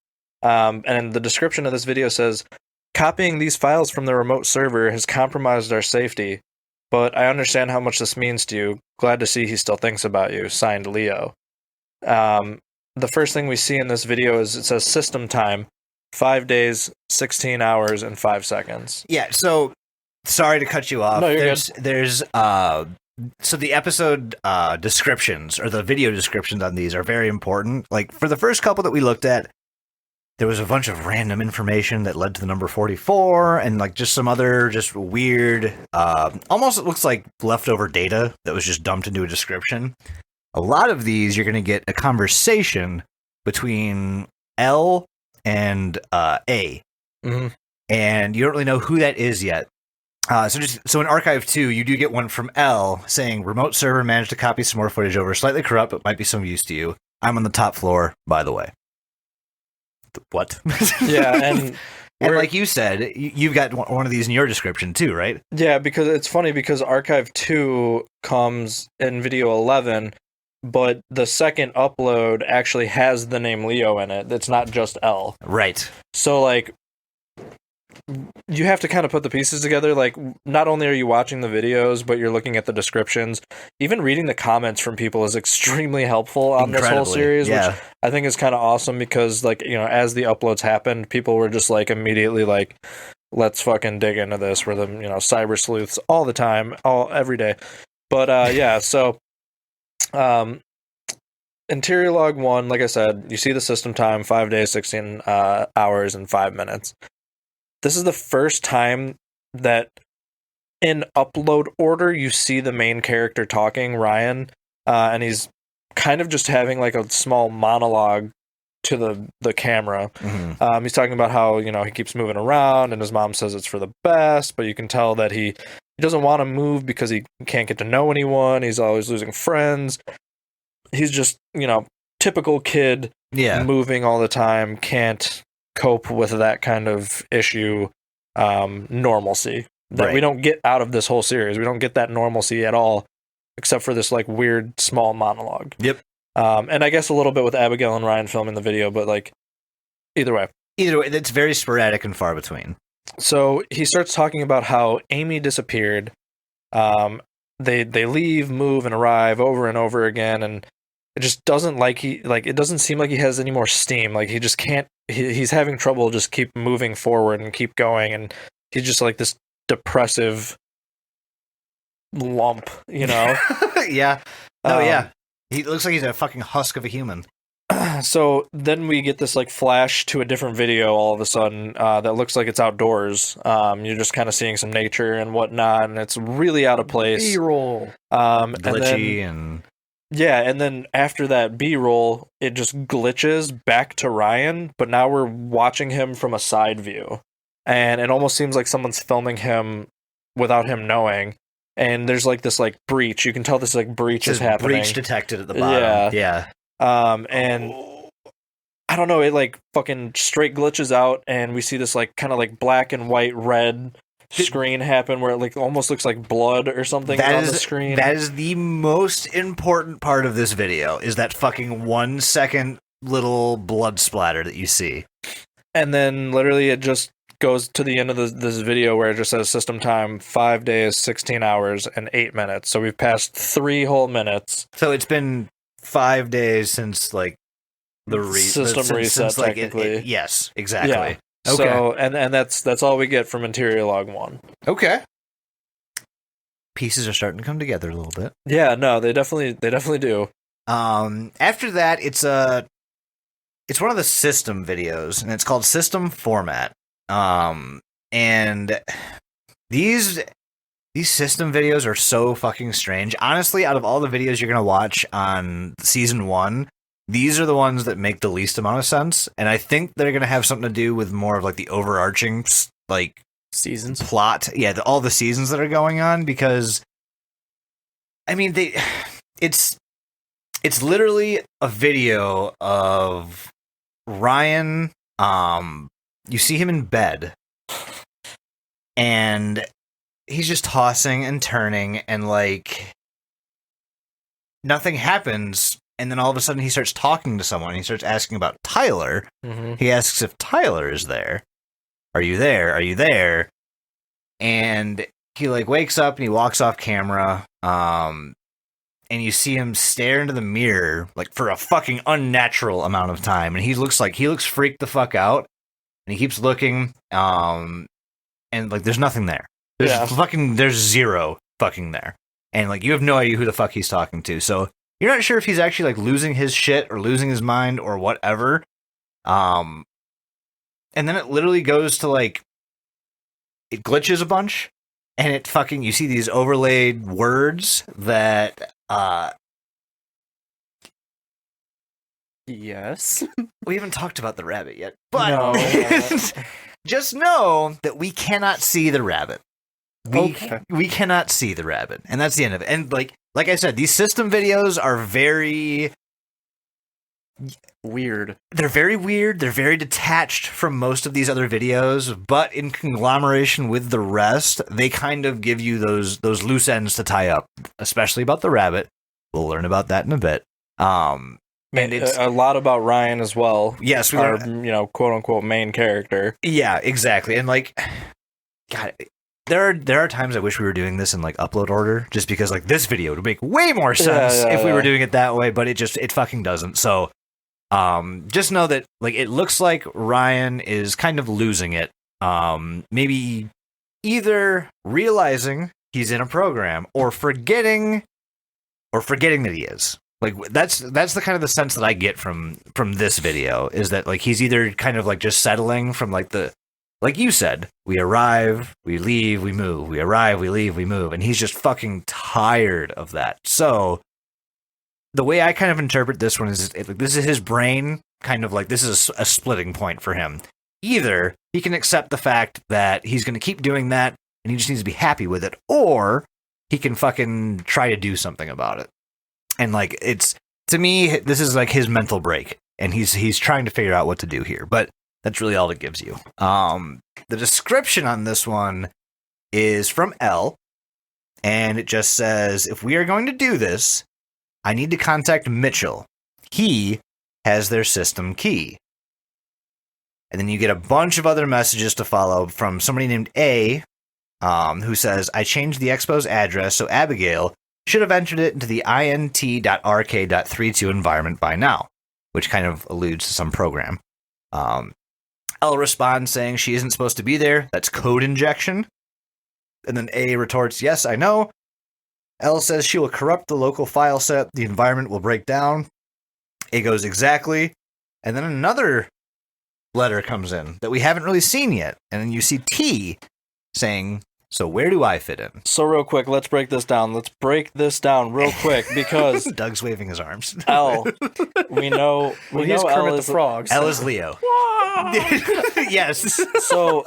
And the description of this video says, "Copying these files from the remote server has compromised our safety, but I understand how much this means to you. Glad to see he still thinks about you. Signed, Leo." The first thing we see in this video is it says system time, 5 days, 16 hours, and 5 seconds. Yeah, so sorry to cut you off. No, you're There's so the episode descriptions or the video descriptions on these are very important. Like for the first couple that we looked at, there was a bunch of random information that led to the number 44 and like just some other just weird, almost it looks like leftover data that was just dumped into a description. A lot of these, you're going to get a conversation between L and A. Mm-hmm. And you don't really know who that is yet. So in Archive 2, you do get one from L saying, remote server managed to copy some more footage over, slightly corrupt, but might be some use to you. I'm on the top floor, by the way. What? Yeah, and and like you said, you've got one of these in your description too, right? yeah, because it's funny because Archive 2 comes in video 11, but the second upload actually has the name Leo in it. It's not just L. Right. So, like, you have to kind of put the pieces together. Like, not only are you watching the videos, but you're looking at the descriptions. Even reading the comments from people is extremely helpful on this whole series, which I think is kind of awesome because, like, you know, as the uploads happened, people were just, like, immediately like, let's fucking dig into this. We're the, you know, cyber sleuths all the time, every day. But, yeah, so, Interior Log 1, like I said, you see the system time, 5 days, 16 hours, and 5 minutes. This is the first time that in upload order you see the main character talking, Ryan, and he's kind of just having like a small monologue to the camera. Mm-hmm. He's talking about how, you know, he keeps moving around and his mom says it's for the best, but you can tell that he doesn't want to move because he can't get to know anyone. He's always losing friends. He's just, you know, typical kid, moving all the time, can't cope with that kind of issue, normalcy that we don't get out of this whole series. We don't get that normalcy at all, except for this like weird small monologue. Yep. And I guess a little bit with Abigail and Ryan filming the video, but like either way, it's very sporadic and far between. So he starts talking about how Amy disappeared. They leave, move, and arrive over and over again, and it just doesn't it doesn't seem like he has any more steam. Like he just can't. He's having trouble just keep moving forward and keep going, and he's just like this depressive lump, you know? Yeah. Oh, yeah. He looks like he's a fucking husk of a human. So then we get this like flash to a different video all of a sudden that looks like it's outdoors. You're just kind of seeing some nature and whatnot, and it's really out of place. B-roll. Glitchy and yeah, and then after that B-roll, it just glitches back to Ryan, but now we're watching him from a side view. And it almost seems like someone's filming him without him knowing. And there's like this like breach. You can tell this like breach is happening. Breach detected at the bottom. Yeah. And I don't know, it like fucking straight glitches out, and we see this like kind of like black and white red screen happen where it like almost looks like blood or something on the screen. That is the most important part of this video, is that fucking 1 second little blood splatter that you see. And then literally it just goes to the end of this video where it just says system time 5 days, 16 hours, and 8 minutes. So we've passed 3 whole minutes. So it's been 5 days since like the system reset, like, technically. Yes, exactly. Yeah. Okay. So and that's all we get from Interior Log 1. Okay. Pieces are starting to come together a little bit. Yeah, no, they definitely do. After that, it's one of the system videos, and it's called System Format. And these system videos are so fucking strange. Honestly, out of all the videos you're gonna watch on season 1, these are the ones that make the least amount of sense, and I think they're going to have something to do with more of like the overarching like seasons plot. Yeah, all the seasons that are going on, because I mean it's literally a video of Ryan. You see him in bed, and he's just tossing and turning, and like nothing happens. And then all of a sudden he starts talking to someone. He starts asking about Tyler. Mm-hmm. He asks if Tyler is there. Are you there? Are you there? And he like wakes up and he walks off camera. And you see him stare into the mirror like for a fucking unnatural amount of time. And he looks freaked the fuck out. And he keeps looking. And like there's nothing there. There's zero fucking there. And like you have no idea who the fuck he's talking to. So you're not sure if he's actually like losing his shit or losing his mind or whatever. And then it literally goes to like, it glitches a bunch, and it fucking, you see these overlaid words that, yes. We haven't talked about the rabbit yet, but No. just know that we cannot see the rabbit. we cannot see the rabbit, and that's the end of it. And like I said, these system videos are very weird. They're very weird. They're very detached from most of these other videos, but in conglomeration with the rest, they kind of give you those loose ends to tie up, especially about the rabbit. We'll learn about that in a bit. And it's a lot about Ryan as well. Yes, our quote unquote main character. Yeah, exactly. And like, God, there are times I wish we were doing this in like upload order, just because like this video would make way more sense if we were doing it that way, but it fucking doesn't. So, just know that like it looks like Ryan is kind of losing it. Maybe either realizing he's in a program or forgetting that he is. Like that's the kind of the sense that I get from this video, is that like he's either kind of like just settling from like you said, we arrive, we leave, we move, we arrive, we leave, we move, and he's just fucking tired of that. So the way I kind of interpret this one is this is his brain kind of like, this is a splitting point for him. Either he can accept the fact that he's going to keep doing that and he just needs to be happy with it, or he can fucking try to do something about it. And like, it's, to me, this is like his mental break, and he's trying to figure out what to do here, but that's really all it gives you. The description on this one is from L, and it just says, if we are going to do this, I need to contact Mitchell. He has their system key. And then you get a bunch of other messages to follow from somebody named A, who says, I changed the expo's address, so Abigail should have entered it into the int.rk.32 environment by now, which kind of alludes to some program. L responds saying she isn't supposed to be there. That's code injection. And then A retorts, yes, I know. L says she will corrupt the local file set. The environment will break down. A goes, exactly. And then another letter comes in that we haven't really seen yet. And then you see T saying, so where do I fit in? So real quick, let's break this down. Let's break this down real quick, because Doug's waving his arms. L, we know he's L Kermit is the Frog. L is Leo. Yes. So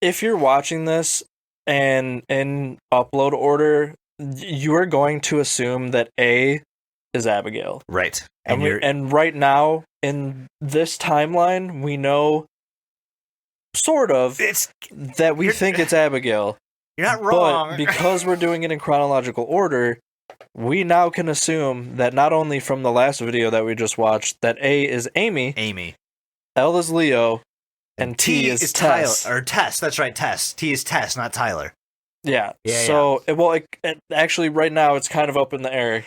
if you're watching this and in upload order, you are going to assume that A is Abigail. Right. And right now, in this timeline, we know sort of that we think it's Abigail. You're not wrong. But because we're doing it in chronological order, we now can assume that not only from the last video that we just watched, that A is Amy, L is Leo, and T is Tess. Tyler, or Tess, that's right, Tess. T is Tess, not Tyler. Yeah. So, well, actually, right now, it's kind of up in the air.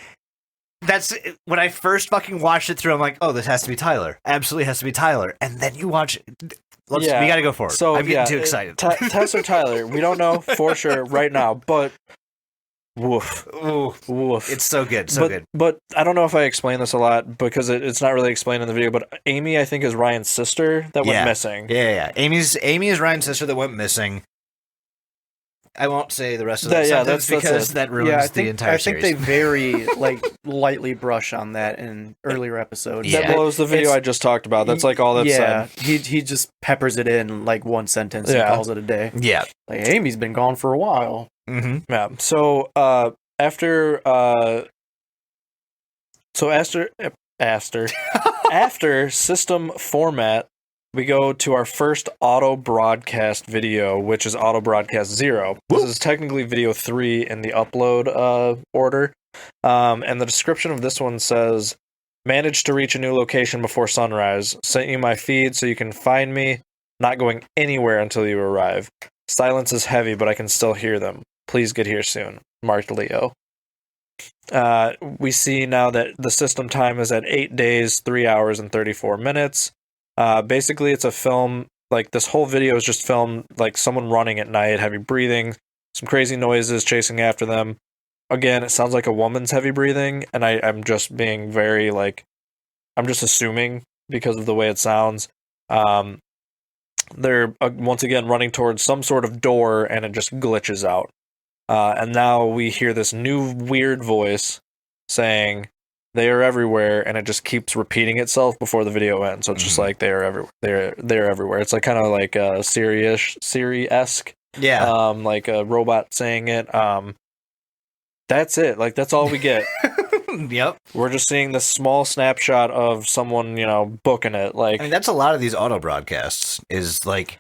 That's when I first fucking watched it through. I'm like, oh, this has to be Tyler. Absolutely has to be Tyler. And then you watch. We gotta go forward. So I'm getting too excited. Tess or Tyler, we don't know for sure right now. But woof. It's so good, good. But I don't know if I explained this a lot, because it's not really explained in the video. But Amy, I think, is Ryan's sister that went missing. Yeah. Amy is Ryan's sister that went missing. I won't say the rest of the sentence because that ruins the entire series. I think they very lightly brush on that in earlier episodes. That blows the video I just talked about. That's like all that's said. He just peppers it in like one sentence and calls it a day. Yeah. Like, Amy's been gone for a while. Mm-hmm. Yeah. So after system format, we go to our first auto broadcast video, which is auto broadcast 0. This is technically video 3 in the upload order. And the description of this one says, managed to reach a new location before sunrise. Sent you my feed so you can find me. Not going anywhere until you arrive. Silence is heavy, but I can still hear them. Please get here soon. Marked Leo. We see now that the system time is at 8 days, 3 hours, and 34 minutes. Basically, it's a film, like this whole video is just filmed like someone running at night, heavy breathing, some crazy noises chasing after them. Again, it sounds like a woman's heavy breathing, and I'm just being very I'm just assuming because of the way it sounds. They're once again running towards some sort of door, and it just glitches out. And now we hear this new weird voice saying, they are everywhere, and it just keeps repeating itself before the video ends. So it's just like, they are everywhere. They're everywhere. It's like kind of like Siri-esque. Yeah. like a robot saying it. That's it. Like, that's all we get. Yep. We're just seeing this small snapshot of someone, booking it. Like, I mean, that's a lot of these auto broadcasts is like,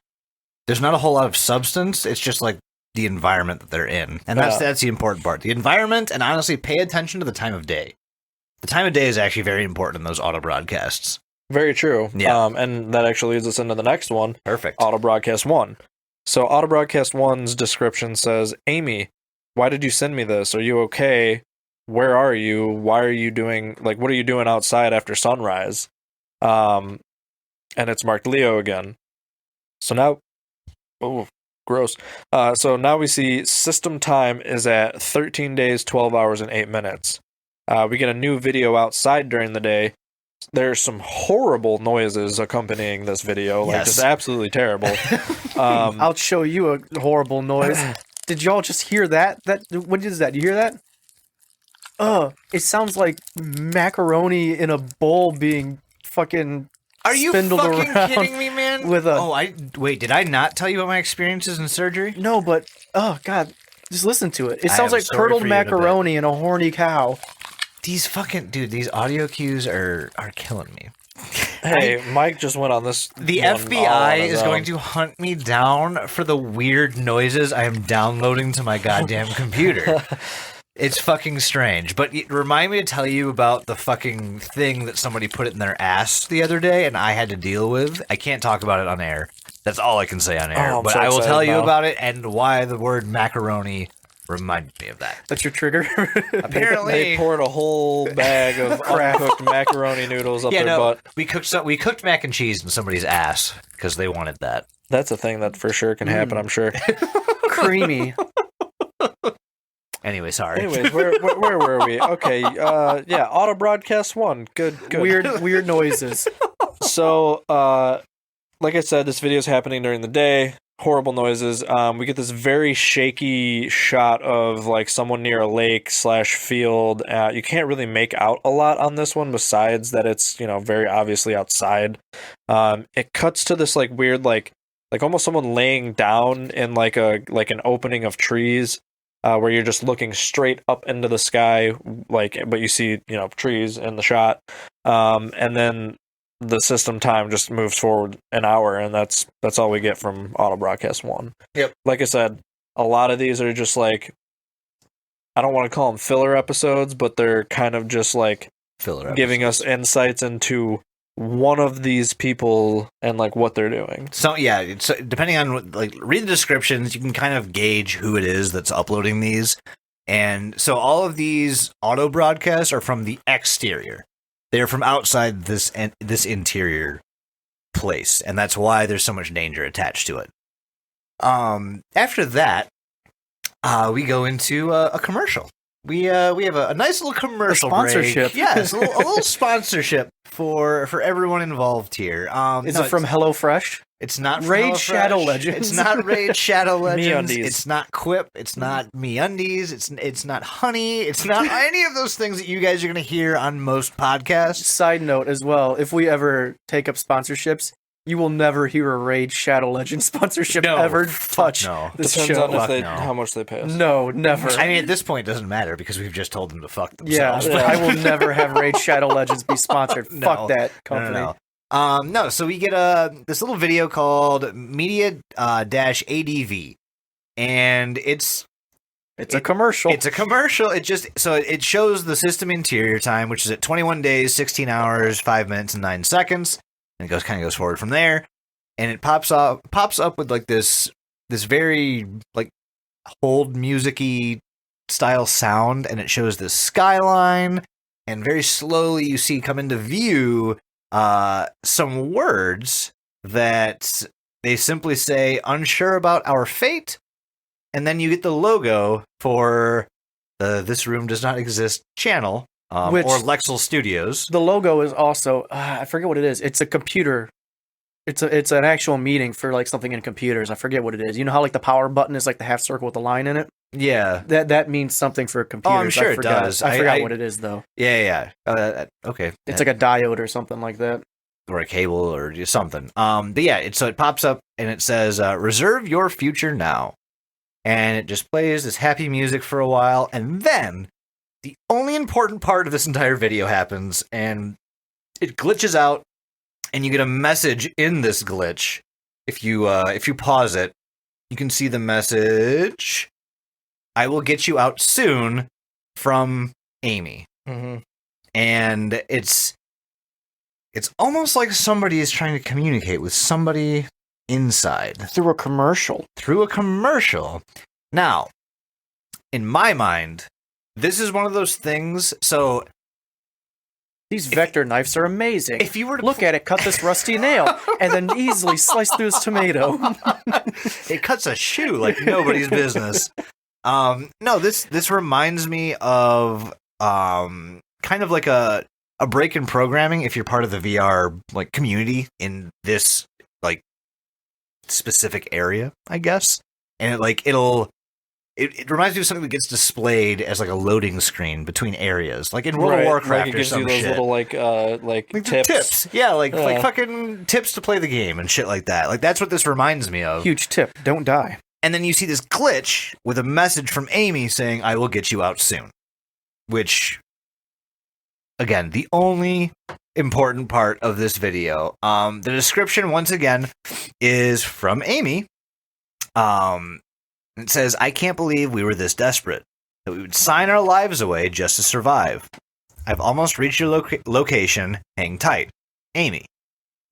there's not a whole lot of substance. It's just like the environment that they're in. And that's the important part. The environment, and honestly, pay attention to the time of day. The time of day is actually very important in those auto broadcasts. very true. Yeah. And that actually leads us into the next one. Perfect. Auto Broadcast 1. So Auto Broadcast 1's description says, Amy, why did you send me this? Are you okay? Where are you? Why are you doing, like, what are you doing outside after sunrise? And it's marked Leo again. So now, oh, gross. So now we see system time is at 13 days, 12 hours, and 8 minutes. We get a new video outside during the day. There's some horrible noises accompanying this video, like just absolutely terrible. I'll show you a horrible noise. Did y'all just hear that? What is that? You hear that? It sounds like macaroni in a bowl being fucking Are you spindled fucking around kidding me, man? with a... Wait, did I not tell you about my experiences in surgery? No, but, oh, God, just listen to it. It I sounds am like sorry curdled for you in a bit. macaroni and a horny cow. These audio cues are killing me. Hey, Mike just went on this. The one all on FBI his is own. going to hunt me down for the weird noises I am downloading to my goddamn computer. It's fucking strange. But remind me to tell you about the fucking thing that somebody put in their ass the other day and I had to deal with. I can't talk about it on air. That's all I can say on air. I'm But so I will excited tell you now. about it and why the word macaroni reminded me of that. That's your trigger? Apparently, They poured a whole bag of uncooked macaroni noodles up their butt. we cooked mac and cheese in somebody's ass because they wanted that. That's a thing that for sure can happen, I'm sure. Creamy. Anyway, sorry. Anyways, where were we? Okay, yeah, Auto Broadcast 1. Good. Weird noises. So, like I said, this video is happening during the day. Horrible noises. We get this very shaky shot of like someone near a lake / field. You can't really make out a lot on this one besides that it's, very obviously outside. It cuts to this like weird, like almost someone laying down in like an opening of trees, where you're just looking straight up into the sky, but you see, trees in the shot. And then the system time just moves forward an hour, and that's all we get from Auto Broadcast 1. Yep. Like I said, a lot of these are just like, I don't want to call them filler episodes, but they're kind of just like Filler giving us insights into one of these people and like what they're doing. So yeah, it's depending on read the descriptions, you can kind of gauge who it is that's uploading these. And so all of these auto broadcasts are from the exterior. They're from outside this interior place, and that's why there's so much danger attached to it. After that, we go into a commercial. We have a nice little commercial sponsorship. break. Yes, a little sponsorship for everyone involved here. Is it from HelloFresh? It's not from Raid HelloFresh. Shadow Legends. It's not Raid Shadow Legends. MeUndies. It's not Quip. It's not MeUndies. It's not Honey. It's not any of those things that you guys are going to hear on most podcasts. Side note as well, if we ever take up sponsorships, you will never hear a Raid Shadow Legends sponsorship No, ever fuck touch no. this Depends show. on if no. how much they pay us. No, never. I mean, at this point, it doesn't matter because we've just told them to fuck Yeah, themselves. but I will never have Raid Shadow Legends be sponsored. No. Fuck that company. No, so we get this little video called Media-ADV, and it's a commercial. It's a commercial. It shows the system interior time, which is at 21 days, 16 hours, 5 minutes, and 9 seconds, and it goes forward from there, and it pops up with like this very like hold music-y style sound, and it shows this skyline, and very slowly you see come into view some words that they simply say unsure about our fate, and then you get the logo for the This Room Does Not Exist channel, or Lexel Studios. The logo is also I forget what it is. It's a computer. It's an actual meeting for like something in computers. I forget what it is. You know how like the power button is like the half circle with the line in it? Yeah. That means something for computers. I'm sure it does. I forgot what it is though. Yeah. Okay. It's like a diode or something like that. Or a cable or just something. But yeah, so it pops up and it says, reserve your future now. and it just plays this happy music for a while, and then the only important part of this entire video happens, and it glitches out, and you get a message in this glitch. If you pause it, you can see the message, "I will get you out soon," from Amy. Mm-hmm. And it's almost like somebody is trying to communicate with somebody inside. Through a commercial. Through a commercial. Now, in my mind, this is one of those things, so... These vector knives are amazing. If you were to look at it, cut this rusty nail, and then easily slice through this tomato. It cuts a shoe like nobody's business. No, this reminds me of kind of like a break in programming if you're part of the VR like community in this like specific area, I guess. And it reminds me of something that gets displayed as like a loading screen between areas, like in World of Warcraft like it or gives some you those shit. little like tips. Yeah, like fucking tips to play the game and shit like that. Like that's what this reminds me of. Huge tip, don't die. And then you see this glitch with a message from Amy saying, "I will get you out soon." Which, again, the only important part of this video. The description, once again, is from Amy. It says, "I can't believe we were this desperate, that we would sign our lives away just to survive. I've almost reached your location. Hang tight. Amy.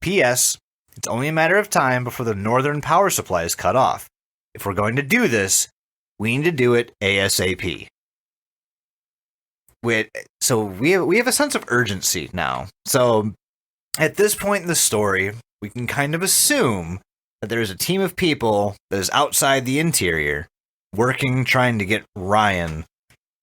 P.S. It's only a matter of time before the northern power supply is cut off. If we're going to do this, we need to do it ASAP." So we have a sense of urgency now. So at this point in the story, we can kind of assume that there is a team of people that is outside the interior working, trying to get Ryan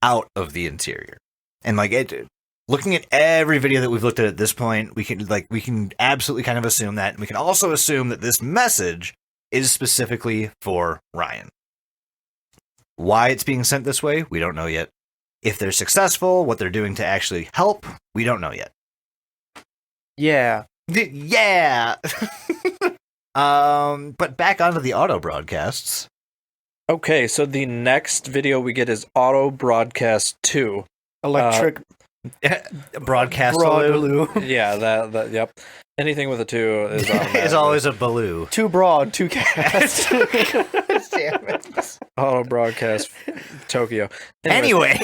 out of the interior. And looking at every video that we've looked at this point, we can absolutely kind of assume that. And we can also assume that this message is specifically for Ryan. Why it's being sent this way, we don't know yet. If they're successful, what they're doing to actually help, we don't know yet. Yeah. Yeah! But back onto the auto broadcasts. Okay, so the next video we get is Auto Broadcast 2. Electric Broadcast. Yeah, that yep. Anything with a 2 is on that. Is always a baloo. Too broad, too cast. Damn it. Auto Broadcast Tokyo. Anyway.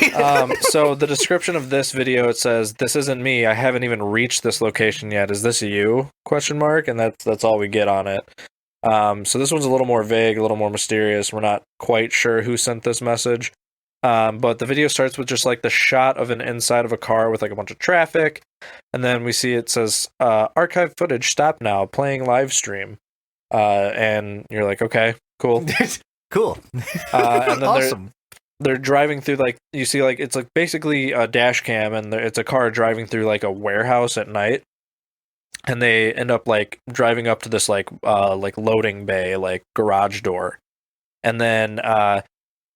So the description of this video, it says, "This isn't me. I haven't even reached this location yet. Is this you?" ? And that's all we get on it. So this one's a little more vague, a little more mysterious. We're not quite sure who sent this message. But the video starts with just like the shot of an inside of a car with like a bunch of traffic. And then we see it says, "Archive footage, stop now, playing live stream." And you're like, okay, cool. Cool. And then awesome. They're driving through, like, you see, like, it's like basically a dash cam, and it's a car driving through like a warehouse at night. And they end up like driving up to this like loading bay, like garage door. And then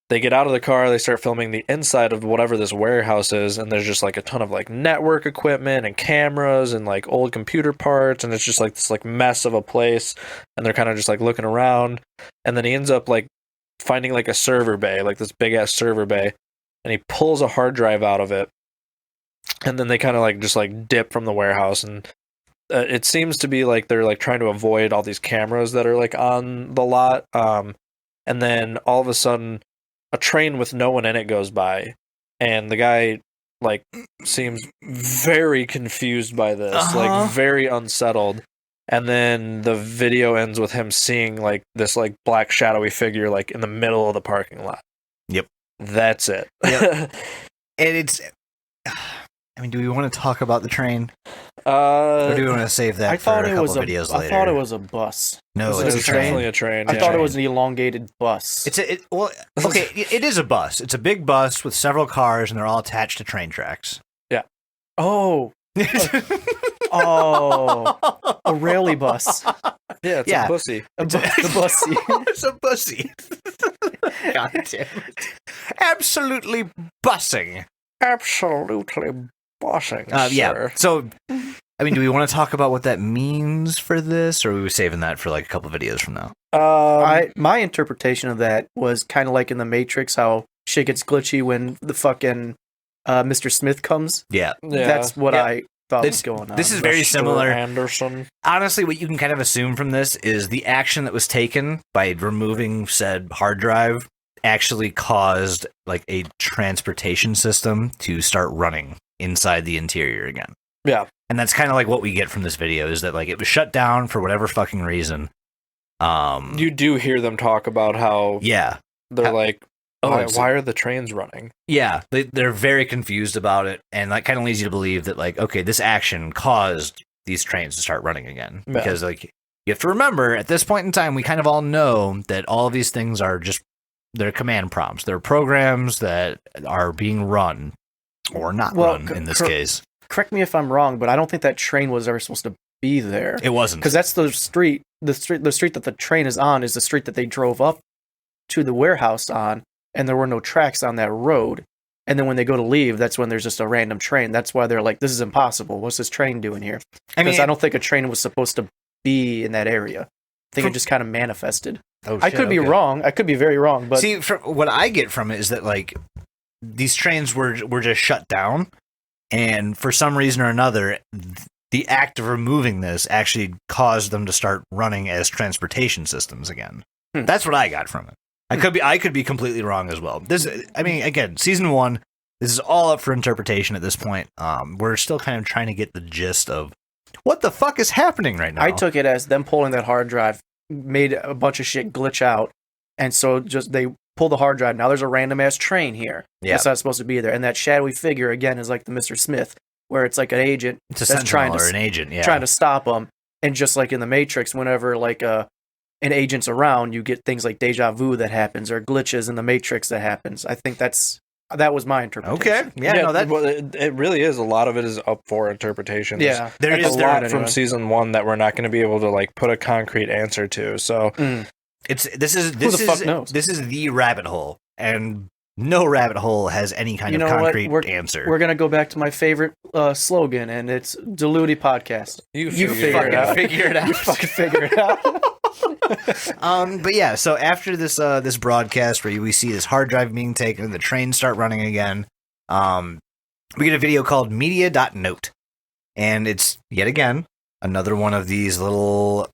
they get out of the car, they start filming the inside of whatever this warehouse is, and there's just like a ton of like network equipment and cameras and like old computer parts, and it's just like this like mess of a place, and they're kind of just like looking around. And then he ends up like finding like a server bay, like this big ass server bay, and he pulls a hard drive out of it. And then they kind of like just like dip from the warehouse, and it seems to be like they're like trying to avoid all these cameras that are like on the lot. And then all of a sudden a train with no one in it goes by, and the guy like seems very confused by this, like very unsettled. And then the video ends with him seeing like this like black shadowy figure like in the middle of the parking lot. Yep. That's it. Yep. And it's, I mean, do we want to talk about the train? Or do we want to save that for a couple videos later? I thought it was a bus. No, it's it's a definitely train. a train. I yeah. thought it was an elongated bus. Well, okay, it is a bus. It's a big bus with several cars, and they're all attached to train tracks. Yeah. Oh. Oh. A rally bus. Yeah, it's a pussy. The bussy. It's a bussy. God damn it. Absolutely bussing. Absolutely bossing, Yeah. sir. So, I mean, do we want to talk about what that means for this, or are we saving that for like a couple videos from now? My interpretation of that was kind of like in the Matrix, how shit gets glitchy when the fucking Mr. Smith comes. Yeah. That's what I thought was going on. This is very similar. Anderson. Honestly, what you can kind of assume from this is the action that was taken by removing said hard drive actually caused like a transportation system to start running inside the interior again. Yeah. And that's kind of like what we get from this video is that like it was shut down for whatever fucking reason. You do hear them talk about how they're like, why are the trains running? Yeah, they're very confused about it, and that kind of leads you to believe that like, okay, this action caused these trains to start running again. Yeah. Because like you have to remember, at this point in time, we kind of all know that all of these things are just they're command prompts. They're programs that are being run or not run in this case. Correct me if I'm wrong, but I don't think that train was ever supposed to be there. It wasn't, because that's the street. The street that the train is on is the street that they drove up to the warehouse on, and there were no tracks on that road. And then when they go to leave, that's when there's just a random train. That's why they're like, "This is impossible. What's this train doing here?" Because I don't think a train was supposed to be in that area. I think it just kind of manifested. Oh, I could be wrong. I could be very wrong. But see, what I get from it is that like these trains were just shut down, and for some reason or another, the act of removing this actually caused them to start running as transportation systems again. That's what I got from it. I could be completely wrong as well. I mean, again, season 1, this is all up for interpretation at this point. We're still kind of trying to get the gist of what the fuck is happening right now. I took it as them pulling that hard drive made a bunch of shit glitch out, and so just they pull the hard drive. Now there's a random ass train here. Yeah. That's not supposed to be there. And that shadowy figure again is like the Mr. Smith, where it's like an agent that's trying to an agent, trying to stop them. And just like in the Matrix, whenever like an agent's around, you get things like deja vu that happens or glitches in the Matrix that happens. I think that was my interpretation. Okay, yeah, no, that it really is. A lot of it is up for interpretation. Yeah, there is a lot from season 1 that we're not going to be able to like put a concrete answer to. So this is the rabbit hole, and no rabbit hole has any kind of concrete answer. We're gonna go back to my favorite slogan, and it's DLUTI podcast. You figure it out. Figure it out. You fucking figure it out. But yeah, so after this this broadcast where we see this hard drive being taken and the trains start running again, we get a video called media.note, and it's yet again another one of these little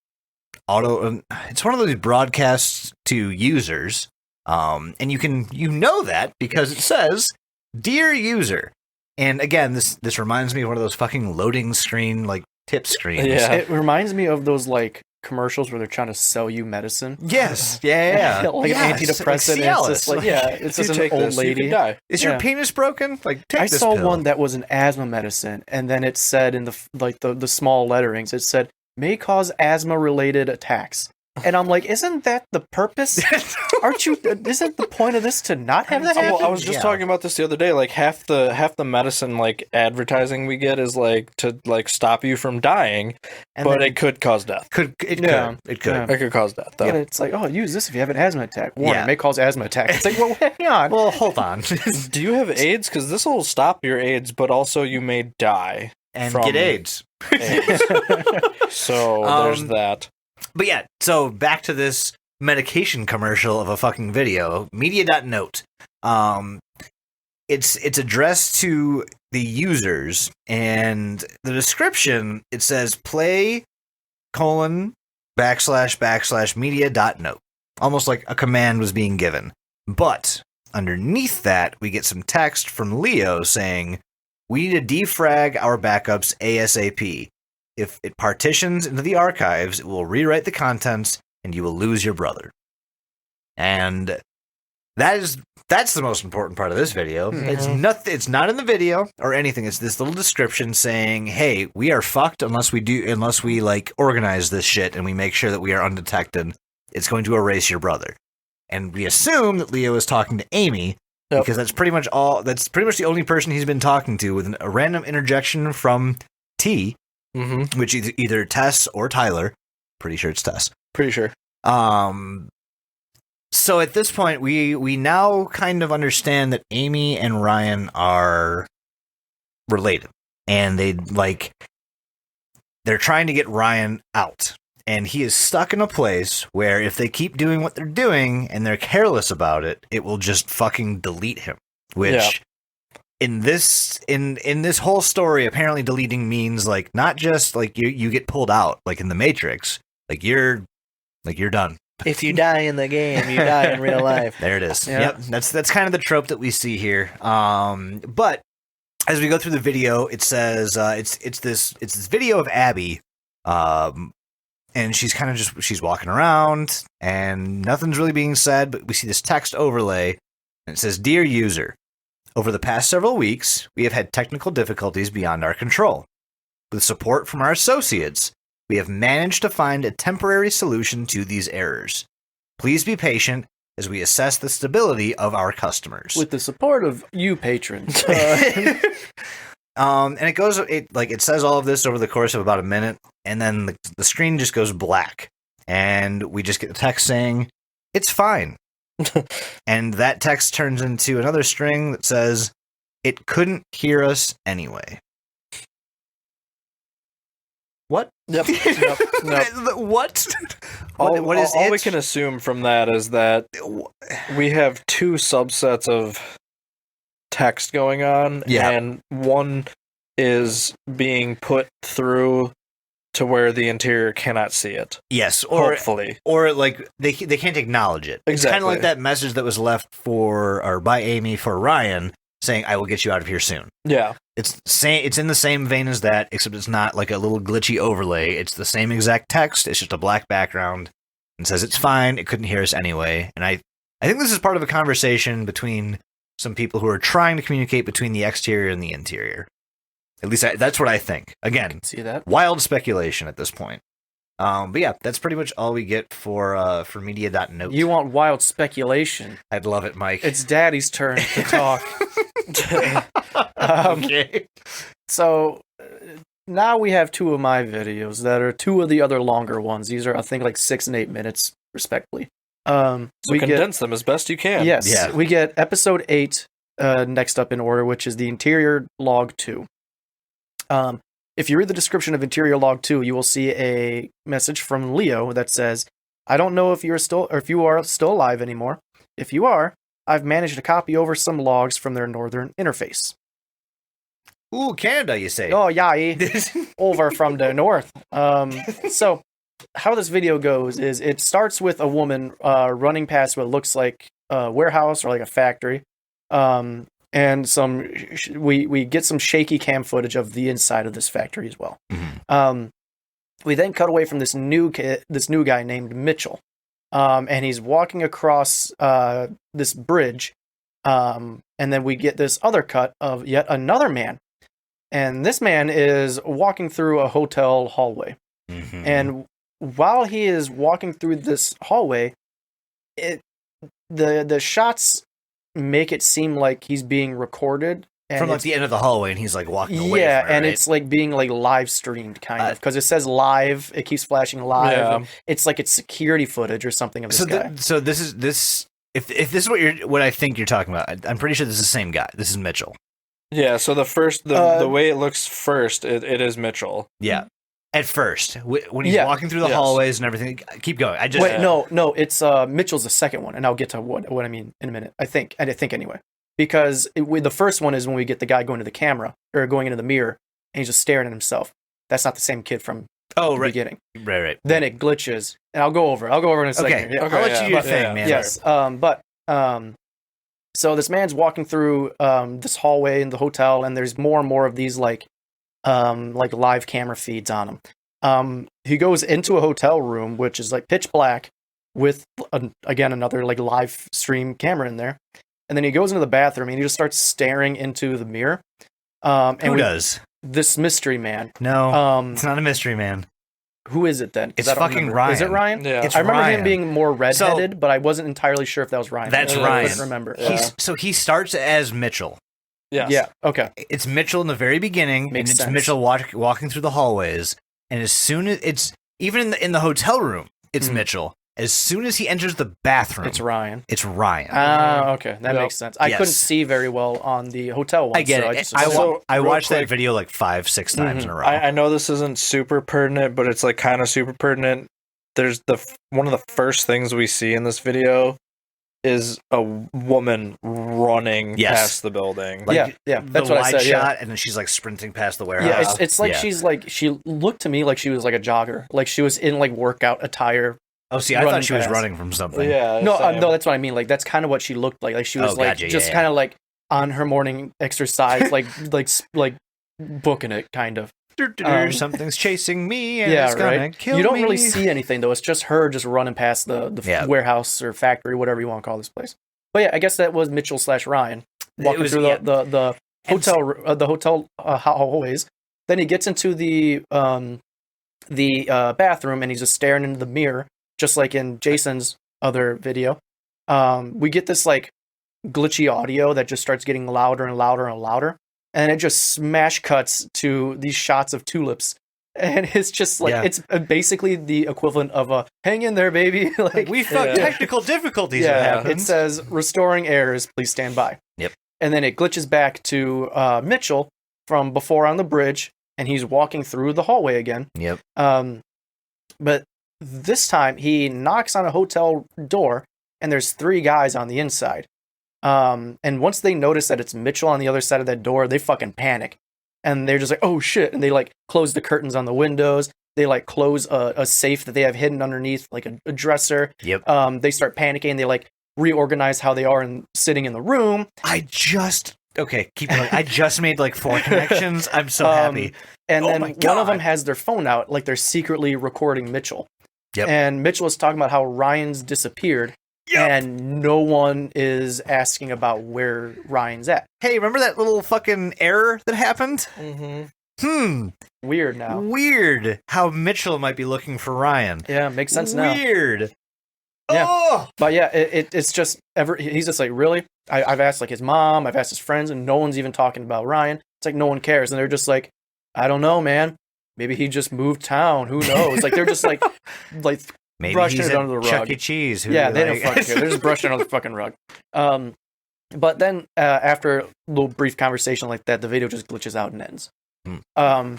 it's one of those broadcasts to users, and you know that because it says "Dear User," and again this reminds me of one of those fucking loading screen like tip screens. Yeah, it reminds me of those like commercials where they're trying to sell you medicine. Yes, yeah. Like an antidepressant. Like it's just like, it's just an old lady. You die. Is your penis broken? Like, take this I saw pill. one that was an asthma medicine, and then it said in the small letterings, it said may cause asthma related attacks. And I'm like, isn't that the purpose? Isn't the point of this to not have that happen? Well, I was just talking about this the other day. Like half the medicine like advertising we get is like to like stop you from dying, but it could cause death. It could cause death. Though. Yeah, it's like, oh, use this if you have an asthma attack. Warning, may cause asthma attack. It's like, well, hang on. Well, hold on. Do you have AIDS? Because this will stop your AIDS, but also you may die and from get AIDS. So there's that. But yeah, so back to this medication commercial of a fucking video. Media.note. It's addressed to the users, and the description, it says play : //media.note. Almost like a command was being given. But underneath that, we get some text from Leo saying, we need to defrag our backups ASAP. If it partitions into the archives, it will rewrite the contents, and you will lose your brother. And that's the most important part of this video. Mm-hmm. It's not in the video or anything. It's this little description saying, "Hey, we are fucked unless we like organize this shit and we make sure that we are undetected. It's going to erase your brother." And we assume that Leo is talking to Amy. Yep. Because that's pretty much the only person he's been talking to, with a random interjection from T. Mm-hmm. Which is either Tess or Tyler. Pretty sure it's Tess. Pretty sure. So at this point, we now kind of understand that Amy and Ryan are related, and they like they're trying to get Ryan out. And he is stuck in a place where if they keep doing what they're doing and they're careless about it, it will just fucking delete him. Which in this whole story, apparently deleting means like not just like you get pulled out like in the Matrix, like you're done. If you die in the game, you die in real life. There it is. Yeah. Yep, that's kind of the trope that we see here. But as we go through the video, it says it's this video of Abby. And she's kind of she's walking around and nothing's really being said, but we see this text overlay and it says, "Dear user, over the past several weeks, we have had technical difficulties beyond our control. With support from our associates, we have managed to find a temporary solution to these errors. Please be patient as we assess the stability of our customers." With the support of you patrons. And it says all of this over the course of about a minute, and then the screen just goes black, and we just get a text saying, "It's fine." And that text turns into another string that says, "It couldn't hear us anyway." What? Yep. What? All What is we it? can assume from that is that we have two subsets of text going on, Yeah. and one is being put through to where the interior cannot see it. Yes, or Hopefully. like they can't acknowledge it. It's kind Exactly. of like that message that was left by Amy for Ryan saying, "I will get you out of here soon." Yeah. It's in the same vein as that, except it's not like a little glitchy overlay. It's the same exact text. It's just a black background and says it's fine. It couldn't hear us anyway. And I think this is part of a conversation between some people who are trying to communicate between the exterior and the interior. At least that's what I think. Again, See that? wild speculation at this point. But yeah, that's pretty much all we get for media.note. You want wild speculation. I'd love it, Mike. It's Daddy's turn to talk. Okay. So now we have two of my videos that are two of the other longer ones. These are, I think, like 6 and 8 minutes, respectively. So we condense them as best you can. Yes, Yeah. we get episode 8 next up in order, which is the interior log 2. If you read the description of interior log 2, you will see a message from Leo that says, "I don't know if you are still alive anymore. If you are, I've managed to copy over some logs from their northern interface." Ooh, Canada, you say? Oh yeah, over from the north. So how this video goes is it starts with a woman running past what looks like a warehouse or like a factory, and we get some shaky cam footage of the inside of this factory as well. Mhm. We then cut away from this new guy named Mitchell, and he's walking across this bridge, and then we get this other cut of yet another man, and this man is walking through a hotel hallway. Mhm. And while he is walking through this hallway, the shots make it seem like he's being recorded. And from like the end of the hallway, and he's like walking away. yeah, from it, and right? it's like being like live streamed kind of, because it says live. It keeps flashing live. Yeah. And it's like it's security footage or something of this guy. so this is if this is what I think you're talking about, I'm pretty sure this is the same guy. This is Mitchell. Yeah, so the way it looks first, it is Mitchell. Yeah. At first, when he's Yeah. walking through the Yes. hallways and everything, keep going. I just Wait, no, it's Mitchell's the second one, and I'll get to what I mean in a minute. I think anyway, because the first one is when we get the guy going to the camera or going into the mirror, and he's just staring at himself. That's not the same kid from the beginning. right. Then it glitches, and I'll go over in a second. Okay, Yeah. I'll let you do your but- thing, yeah. man. Yes, so this man's walking through this hallway in the hotel, and there's more and more of these like live camera feeds on him. He goes into a hotel room, which is like pitch black, with again another like live stream camera in there, and then he goes into the bathroom and he just starts staring into the mirror. Who does? This mystery man. No, it's not a mystery man. Who is it then? 'Cause It's I don't fucking remember. Is it Ryan. Ryan? Yeah. It's I remember Ryan. him being more redheaded, but I wasn't entirely sure if that was Ryan. That's I Ryan. couldn't remember. So he starts as Mitchell. Yes. Yeah. Okay. It's Mitchell in the very beginning, Makes and it's sense. Mitchell walking through the hallways. And as soon as it's even in the hotel room, it's Mhm. Mitchell. As soon as he enters the bathroom, It's Ryan. It's Ryan. Okay, that Yep. makes sense. I Yes. couldn't see very well on the hotel one. I get so it. I, just I assumed- I real watched that quick- video like 5-6 times in a row. I know this isn't super pertinent, but it's like kind of super pertinent. There's one of the first things we see in this video is a woman running Yes. past the building. Like, yeah, the that's what I wide said. Yeah. shot, and then she's like sprinting past the warehouse. Yeah, it's like Yeah. she looked to me like she was like a jogger, like she was in like workout attire. Oh, see, I running thought she was past. running from something. yeah, No, same. no, that's what I mean. Like that's kind of what she looked like. Like she was Oh, like gotcha, just yeah, kind of like on her morning exercise, like booking it, kind of. Something's chasing me, and Yeah, it's gonna right. kill You don't me. really see anything though. It's just her just running past the Yeah. warehouse or factory, whatever you want to call this place. But yeah, I guess that was Mitchell / Ryan walking was- through yeah. the hotel hallways. Then he gets into the bathroom and he's just staring into the mirror, just like in Jason's other video. We get this like glitchy audio that just starts getting louder and louder and louder, and it just smash cuts to these shots of tulips. And it's just like Yeah. it's basically the equivalent of a "hang in there, baby." Like We fucked Yeah. technical difficulties. yeah, That happened. it says restoring errors, please stand by. Yep. And then it glitches back to Mitchell from before on the bridge, and he's walking through the hallway again. Yep. But this time he knocks on a hotel door, and there's 3 guys on the inside. And once they notice that it's Mitchell on the other side of that door, they fucking panic. And they're just like, oh shit. And they like close the curtains on the windows. They like close a safe that they have hidden underneath, like a dresser. Yep. They start panicking. They like reorganize how they are sitting in the room. Okay, keep going. I just made like 4 connections. I'm so happy. And Oh then my one of God. them has their phone out, like they're secretly recording Mitchell. Yep. And Mitchell is talking about how Ryan's disappeared. Yep. And no one is asking about where Ryan's at. Hey, remember that little fucking error that happened? Mm-hmm. Weird now. Weird how Mitchell might be looking for Ryan. Yeah, makes sense now. Weird. Yeah. Oh! But yeah, it's just he's just like, really? I've asked like his mom, I've asked his friends, and no one's even talking about Ryan. It's like no one cares, and they're just like, I don't know, man. Maybe he just moved town. Who knows? Like they're just like Maybe brushing he's it at under the Chuck rug. E. Cheese. Who Yeah, they don't like- fucking care. They're just brushing it on the fucking rug. But then after a little brief conversation like that, the video just glitches out and ends.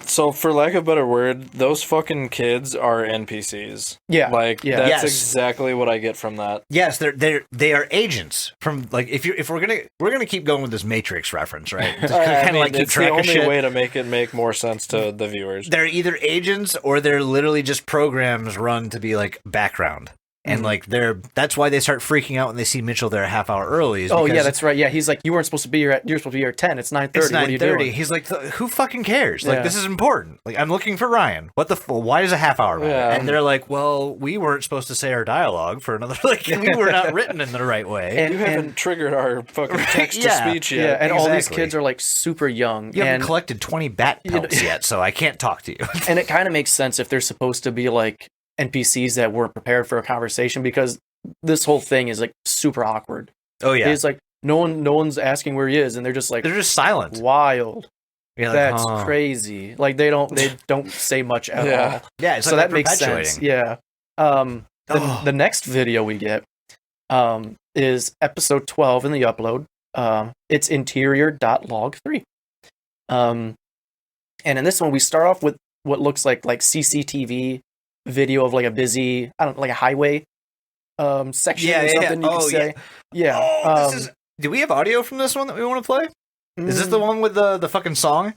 So, for lack of a better word, those fucking kids are NPCs. Yeah, Like, yeah. that's Yes. exactly what I get from that. Yes, they are agents from like if we're gonna keep going with this Matrix reference, right? To I kind of mean, like keep it's track the of only shit. way to make it make more sense to the viewers. They're either agents or they're literally just programs run to be like background. And like that's why they start freaking out when they see Mitchell there a half hour early. is Oh yeah, because that's right. Yeah, he's like, you weren't supposed to be here. You're supposed to be here at 10. It's 9:30. it's What are you 9:30. doing? He's like, who fucking cares? Like Yeah. this is important. Like I'm looking for Ryan. What the? Why does a half hour matter? Yeah. And they're like, well, we weren't supposed to say our dialogue for another. Like we were not written in the right way. And, You haven't triggered our fucking Right, text yeah. to speech yeah, yet. and all these exactly. kids are like super young, You haven't and collected 20 bat pelts yet, so I can't talk to you. and it kind of makes sense if they're supposed to be like NPCs that weren't prepared for a conversation, because this whole thing is like super awkward. Oh yeah, It's like no one's asking where he is, and they're just like they're just silent. wild. You're like, That's huh. crazy. Like they don't say much at Yeah. all. Yeah, it's So like that makes sense. Yeah. The next video we get is episode 12 in the upload. It's interior.log3. And in this one we start off with what looks like CCTV video of like a busy, like a highway section Yeah, or yeah, something yeah. you Oh, could say. Yeah. Oh, this is. Do we have audio from this one that we want to play? Is this the one with the fucking song?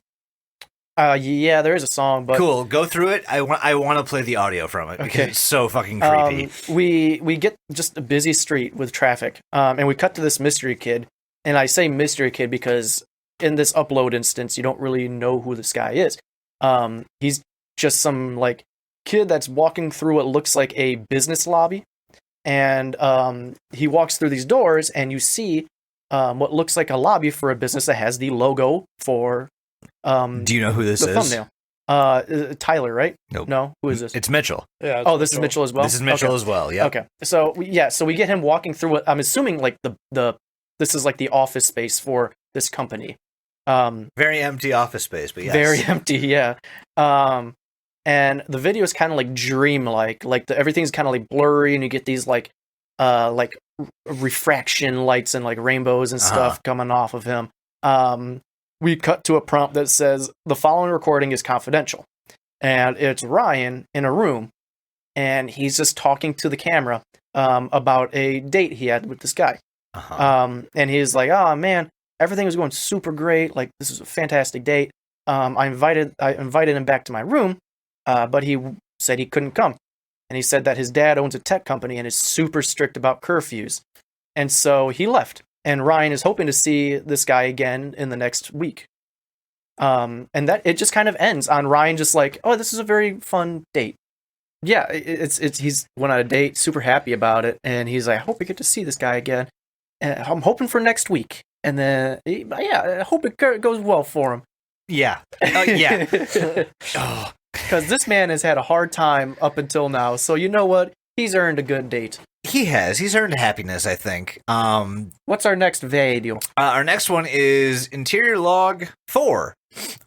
Yeah, there is a song, but Cool. Go through it. I want to play the audio from it because Okay. it's so fucking creepy. We get just a busy street with traffic, and we cut to this mystery kid. And I say mystery kid because in this upload instance, you don't really know who this guy is. He's just some like kid that's walking through what looks like a business lobby, and he walks through these doors, and you see what looks like a lobby for a business that has the logo for Do you know who this the is? thumbnail. Tyler, right? Nope. No, who is this? It's Mitchell. Yeah, Oh, this is Mitchell as well. This is Mitchell Okay. as well. Yeah. Okay. So we get him walking through what I'm assuming like the this is like the office space for this company. Very empty office space, but yes. Very empty, yeah. and the video is kind of like dreamlike. Like everything's kind of like blurry, and you get these like refraction lights and like rainbows and stuff coming off of him. We cut to a prompt that says the following recording is confidential, and it's Ryan in a room, and he's just talking to the camera about a date he had with this guy. And he's like, "Oh man, everything was going super great. Like this was a fantastic date. I invited him back to my room, but he said he couldn't come. And he said that his dad owns a tech company and is super strict about curfews. And so he left. And Ryan is hoping to see this guy again in the next week. And that it just kind of ends on Ryan just like, oh, this is a very fun date. Yeah, he's went on a date, super happy about it, and he's like, I hope we get to see this guy again. And I'm hoping for next week. And then, I hope it goes well for him. Yeah. Yeah. Because this man has had a hard time up until now. So you know what? He's earned a good date. He has. He's earned happiness, I think. What's our next video? Our next one is Interior Log 4.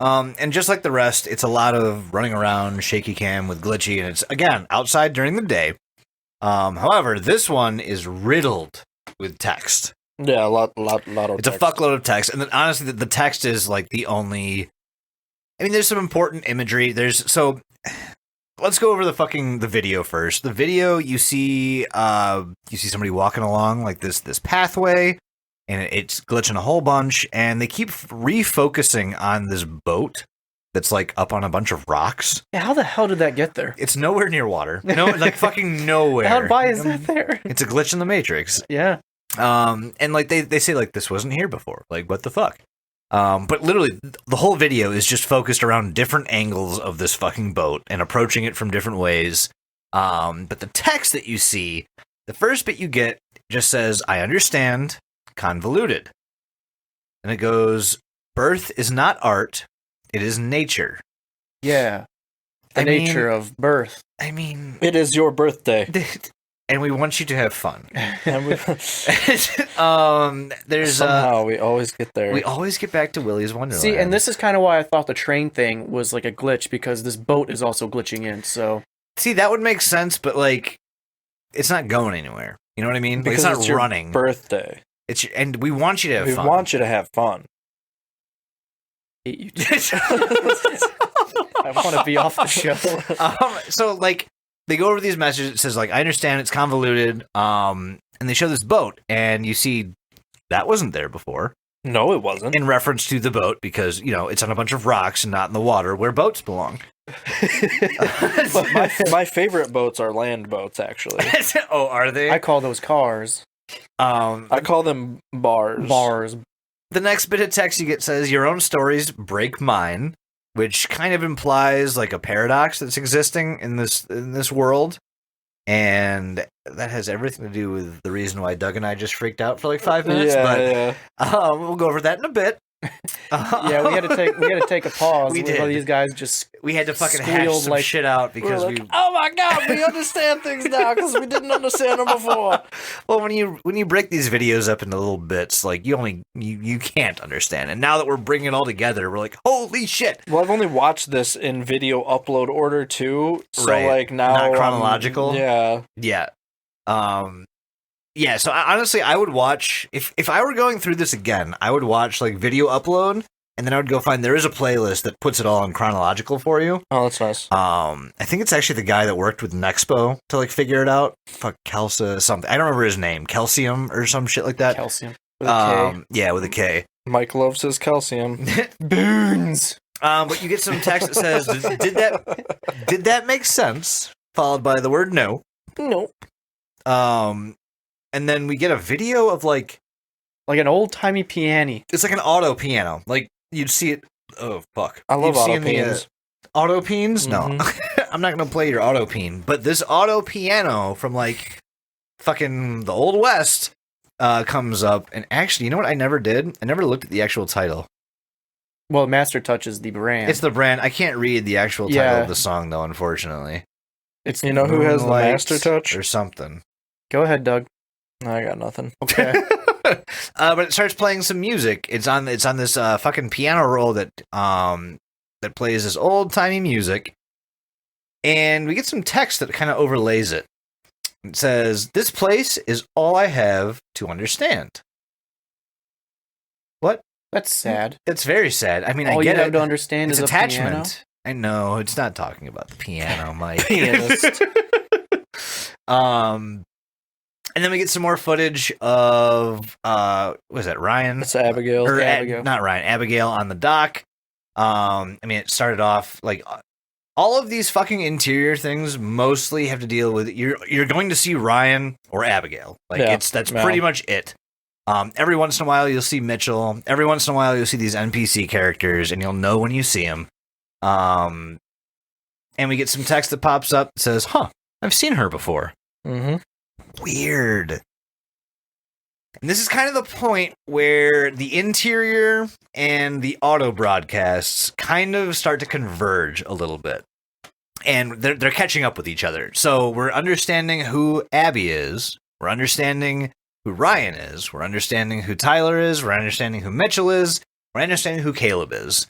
And just like the rest, it's a lot of running around, shaky cam with glitchy, and it's, again, outside during the day. However, this one is riddled with text. Yeah, a lot of It's text. a fuckload of text, and then honestly, the text is like the only. I mean, there's some important imagery. So let's go over the video first. The video, you see somebody walking along like this pathway, and it's glitching a whole bunch, and they keep refocusing on this boat that's like up on a bunch of rocks. Yeah, how the hell did that get there? It's nowhere near water. No, like fucking nowhere. Why is that there? It's a glitch in the Matrix. Yeah. And like they say like this wasn't here before. Like what the fuck? But literally the whole video is just focused around different angles of this fucking boat and approaching it from different ways. But the text that you see, the first bit you get just says, I understand, convoluted. And it goes, birth is not art, it is nature. Yeah. The nature of birth. I mean, it is your birthday. And we want you to have fun. There's somehow we always get there. We always get back to Willy's Wonderland. See, and this is kind of why I thought the train thing was like a glitch, because this boat is also glitching in. So see, that would make sense, but like, it's not going anywhere. You know what I mean? Like, because it's not it's your running. Birthday. And we want you to have fun. We want you to have fun. I want to be off the show. So like, they go over these messages. It says like, I understand it's convoluted. And they show this boat, and you see that wasn't there before. No, it wasn't. In reference to the boat, because it's on a bunch of rocks and not in the water where boats belong. But my favorite boats are land boats, actually. Oh, are they? I call those cars. I call them bars. Bars. The next bit of text you get says, your own stories break mine, which kind of implies like a paradox that's existing in this world. And that has everything to do with the reason why Doug and I just freaked out for like 5 minutes. We'll go over that in a bit. Yeah, we had to take a pause. We did. These guys just we had to fucking hash some like shit out because we oh my god, we understand things now because we didn't understand them before. Well, when you break these videos up into little bits, like you can't understand. And now that we're bringing it all together, we're like, holy shit. Well, I've only watched this in video upload order too, so right. like now not chronological. Yeah. Yeah, so honestly, I would watch, if I were going through this again, I would watch like video upload, and then I would go find, there is a playlist that puts it all in chronological for you. Oh, that's nice. I think it's actually the guy that worked with Nexpo to like figure it out. Fuck, Kelsa something. I don't remember his name. Calcium or some shit like that. Calcium. With a K. Yeah, with a K. Mike loves his calcium. Boons! But you get some text that says, did that make sense? Followed by the word no. Nope. And then we get a video of like an old-timey piano. It's like an auto piano. Like you'd see it. Oh fuck! I love auto pianos. Auto peens? Mm-hmm. No, I'm not gonna play your auto peen. But this auto piano from like fucking the Old West comes up. And actually, you know what? I never did. I never looked at the actual title. Well, Master Touch is the brand. It's the brand. I can't read the actual title of the song though. Unfortunately, it's who has the Master Touch or something. Go ahead, Doug. I got nothing. Okay. But it starts playing some music. It's on this fucking piano roll that plays this old timey music. And we get some text that kind of overlays it. It says, "This place is all I have to understand." What? That's sad. It's very sad. I mean, All I get you have it. to understand It's is attachment. a piano. I know it's not talking about the piano, Mike. Pianist. And then we get some more footage of what was that, Ryan? It's Abigail. Or Abigail. not Ryan, Abigail on the dock. I mean, it started off like all of these fucking interior things mostly have to deal with you're going to see Ryan or Abigail. Like Yeah. that's Yeah. pretty much it. Every once in a while you'll see Mitchell. Every once in a while you'll see these NPC characters, and you'll know when you see them. And we get some text that pops up that says, "Huh, I've seen her before." Mm-hmm. Weird. And this is kind of the point where the interior and the auto broadcasts kind of start to converge a little bit. And they're catching up with each other. So we're understanding who Abby is. We're understanding who Ryan is. We're understanding who Tyler is. We're understanding who Mitchell is. We're understanding who Caleb is.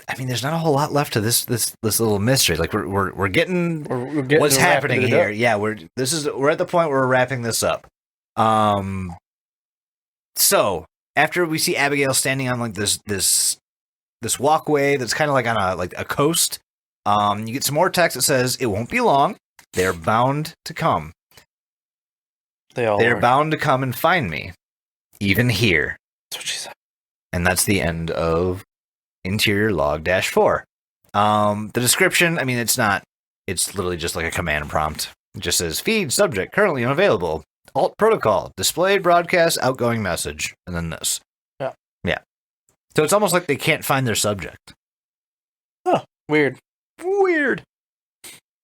I mean, there's not a whole lot left to this little mystery. Like we're getting We're getting what's to wrapping happening it here. up. Yeah, we're at the point where we're wrapping this up. So after we see Abigail standing on like this walkway that's kind of like on a coast, you get some more text that says, "It won't be long. They're bound to come. They're Are. bound to come and find me, even here." That's what she said. And that's the end of interior log-4. The description, I mean, it's literally just like a command prompt. It just says, "Feed subject currently unavailable. Alt protocol, display broadcast outgoing message," and then this. Yeah. Yeah. So it's almost like they can't find their subject. Weird. Weird.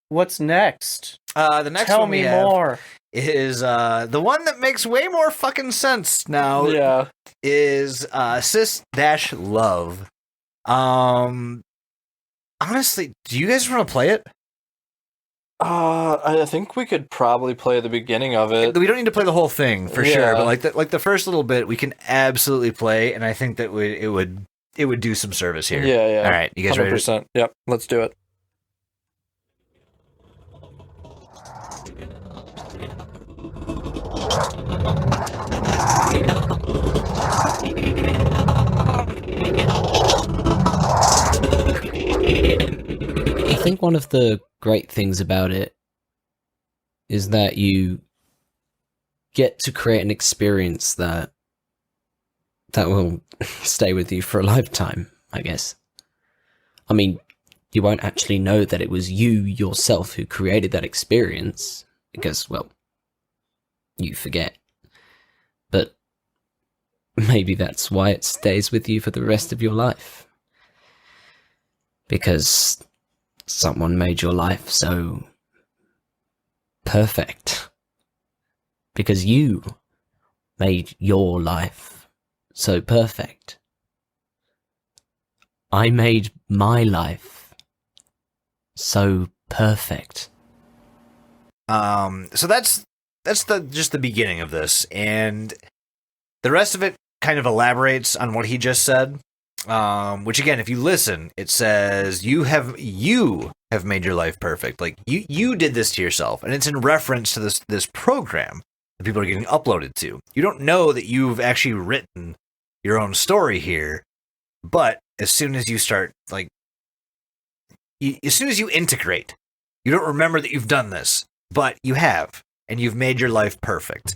What's next? The next Tell one we me have more. is the one that makes way more fucking sense now. Yeah. Is sis-love. Honestly, do you guys want to play it? I think we could probably play the beginning of it. We don't need to play the whole thing for sure, Yeah. but like the first little bit, we can absolutely play, and I think that it would do some service here. Yeah, yeah. All right, you guys ready? 100%. Yep, let's do it. I think one of the great things about it is that you get to create an experience that will stay with you for a lifetime, I guess. I mean, you won't actually know that it was you yourself who created that experience because, well, you forget. But maybe that's why it stays with you for the rest of your life. Because someone made your life so perfect. Because you made your life so perfect. I made my life so perfect. So that's just the beginning of this, and the rest of it kind of elaborates on what he just said. Which again, if you listen, it says you have made your life perfect. Like you did this to yourself, and it's in reference to this program that people are getting uploaded to. You don't know that you've actually written your own story here, but as soon as you start as soon as you integrate, you don't remember that you've done this, but you have, and you've made your life perfect.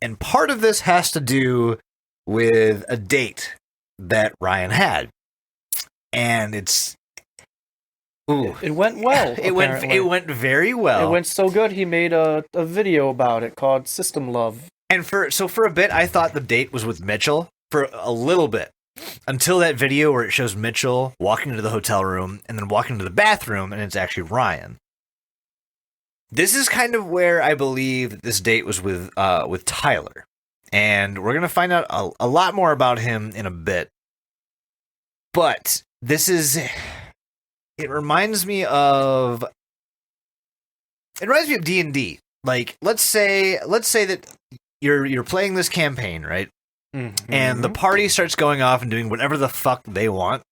And part of this has to do with a date that Ryan had, and it went well. it went very well. It went so good. He made a video about it called System Love. And for a bit, I thought the date was with Mitchell for a little bit, until that video where it shows Mitchell walking into the hotel room and then walking into the bathroom, and it's actually Ryan. This is kind of where I believe that this date was with Tyler. And we're going to find out a lot more about him in a bit. But it reminds me of D&D. Like, let's say that you're playing this campaign, right? Mm-hmm. And the party starts going off and doing whatever the fuck they want.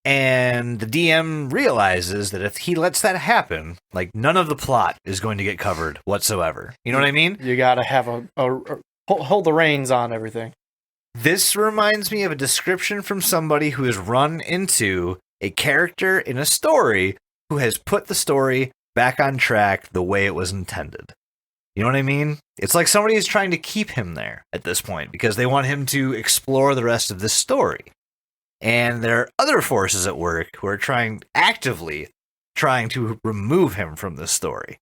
And the DM realizes that if he lets that happen, like none of the plot is going to get covered whatsoever. You know what I mean? You gotta have a hold the reins on everything. This reminds me of a description from somebody who has run into a character in a story who has put the story back on track the way it was intended. You know what I mean? It's like somebody is trying to keep him there at this point because they want him to explore the rest of this story. And there are other forces at work who are actively trying to remove him from this story.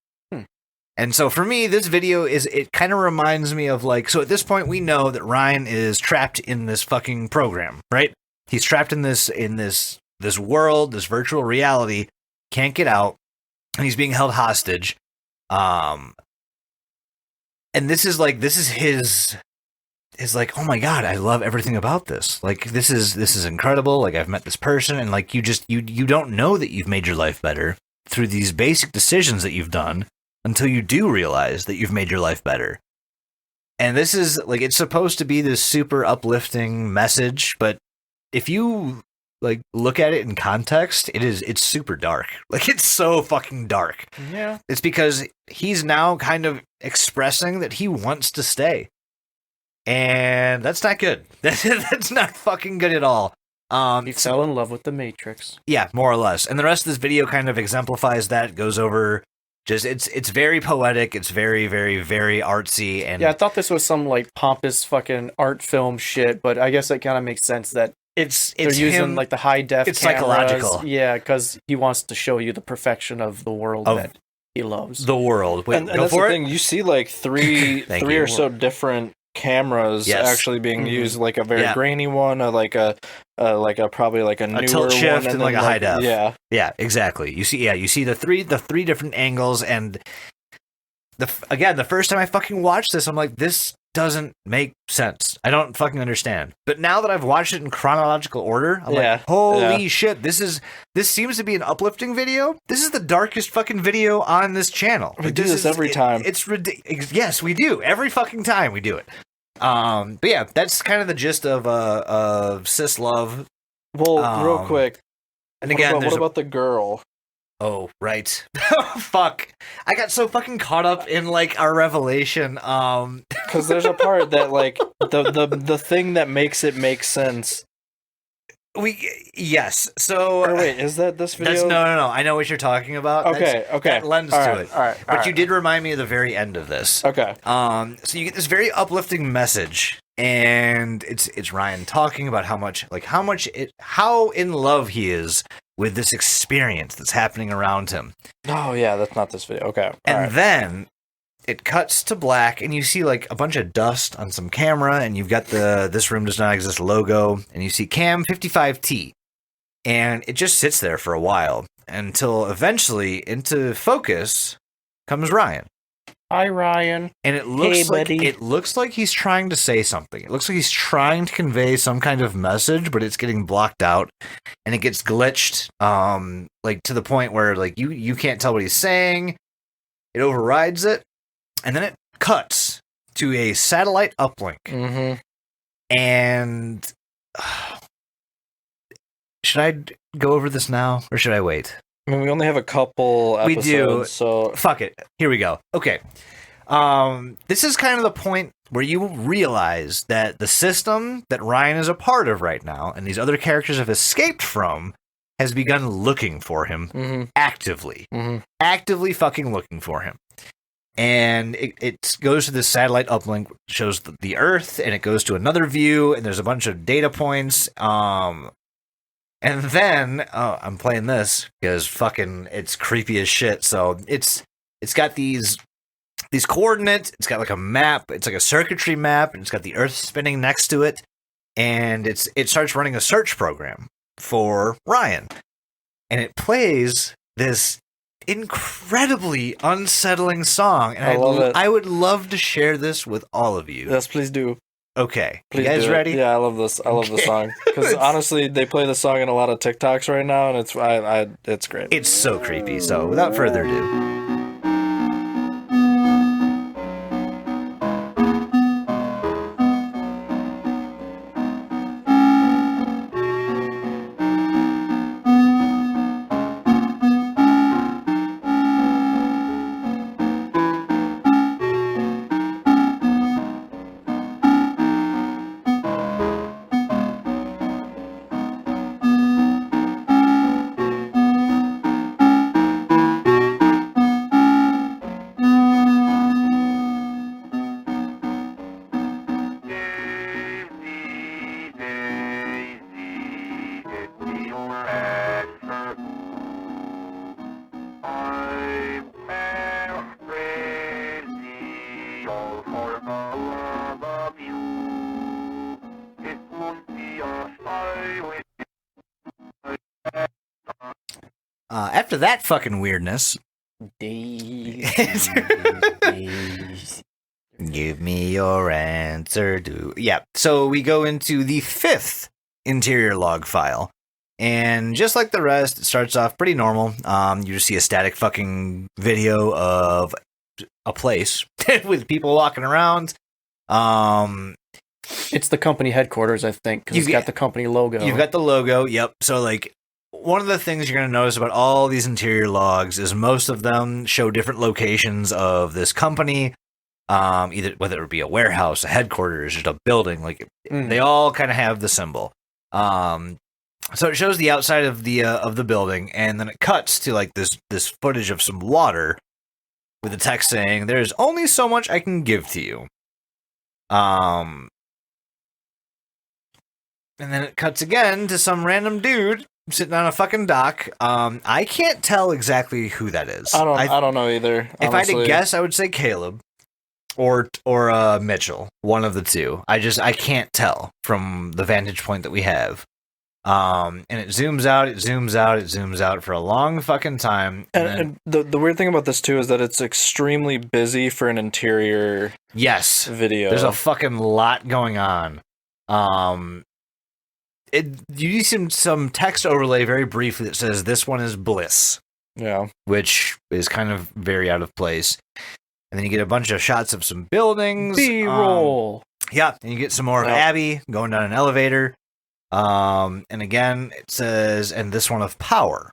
And so for me, this video it kind of reminds me of like, so at this point we know that Ryan is trapped in this fucking program, right? He's trapped in this world, this virtual reality, can't get out, and he's being held hostage. And this is his like, oh my God, I love everything about this. Like, this is incredible. Like, I've met this person, and like, you don't know that you've made your life better through these basic decisions that you've done until you do realize that you've made your life better. And this is like, it's supposed to be this super uplifting message, but if you like look at it in context, it's super dark. Like, it's so fucking dark. Yeah. It's because he's now kind of expressing that he wants to stay. And that's not good. That's not fucking good at all. He fell in love with the Matrix. Yeah, more or less. And the rest of this video kind of exemplifies that. It goes over just it's very poetic. It's very, very, very artsy. And yeah, I thought this was some like pompous fucking art film shit, but I guess it kind of makes sense that they're using him, like the high def. It's cameras. psychological. Yeah, because he wants to show you the perfection of the world that he loves. The world. Wait, and that's the thing. You see like three or so different cameras actually being used, like a very grainy one, like a probably like a newer tilt shift one, and like a high def. Yeah, exactly. You see the three different angles, and the first time I fucking watched this, I'm like, this doesn't make sense. I don't fucking understand. But now that I've watched it in chronological order, I'm like, holy shit, this seems to be an uplifting video. This is the darkest fucking video on this channel. We do this every time. It's ridiculous. Yes, we do. Every fucking time we do it. But yeah, that's kind of the gist of cis love. Well, real quick. And again, what about the girl? Oh, right. Fuck. I got so fucking caught up in like our revelation. Because there's a part that like the thing that makes it make sense. Yes. So or wait, is that this video? No. I know what you're talking about. Okay. That lends to it. All right. But you did remind me of the very end of this. Okay. So you get this very uplifting message, and it's Ryan talking about how in love he is with this experience that's happening around him. Oh yeah, that's not this video. Okay. And then it cuts to black, and you see like a bunch of dust on some camera, and you've got the "This Room Does Not Exist" logo, and you see Cam 55T, and it just sits there for a while until eventually into focus comes Ryan. Hi, Ryan. And it looks like he's trying to say something. It looks like he's trying to convey some kind of message, but it's getting blocked out, and it gets glitched, like to the point where like you can't tell what he's saying. It overrides it, and then it cuts to a satellite uplink. Mm-hmm. And should I go over this now, or should I wait? I mean, we only have a couple episodes, we do. So fuck it. Here we go. Okay. This is kind of the point where you realize that the system that Ryan is a part of right now, and these other characters have escaped from, has begun looking for him actively. Actively fucking looking for him. And it goes to this satellite uplink, shows the Earth, and it goes to another view, and there's a bunch of data points. And then I'm playing this because fucking it's creepy as shit. So it's got these coordinates. It's got like a map. It's like a circuitry map, and it's got the Earth spinning next to it. And it starts running a search program for Ryan, and it plays this incredibly unsettling song. And I love it. I would love to share this with all of you. Yes, please do. Okay, Please you guys do it. ready? Yeah, I love this. I love the song because honestly, they play the song in a lot of TikToks right now, and it's great. It's so creepy. So without further ado. after that fucking weirdness, Days. give me your answer. Yeah. So we go into the 5th interior log file. And just like the rest, it starts off pretty normal. You just see a static fucking video of a place with people walking around. It's the company headquarters, I think, because it's got the company logo. You've got the logo, yep. So, like, one of the things you're going to notice about all these interior logs is most of them show different locations of this company, either whether it be a warehouse, a headquarters, just a building. Like, they all kind of have the symbol. So it shows the outside of the building, and then it cuts to like this footage of some water with the text saying, "There's only so much I can give to you." And then it cuts again to some random dude sitting on a fucking dock. I can't tell exactly who that is. I don't know either. If I had to guess, I would say Caleb or Mitchell, one of the two. I can't tell from the vantage point that we have. And it zooms out, it zooms out, it zooms out for a long fucking time. And the weird thing about this too is that it's extremely busy for an interior video. There's a fucking lot going on. You see some text overlay very briefly that says this one is Bliss. Yeah. Which is kind of very out of place. And then you get a bunch of shots of some buildings. B-roll. Yeah, and you get some more of Abby going down an elevator. And again, it says, and this one of power.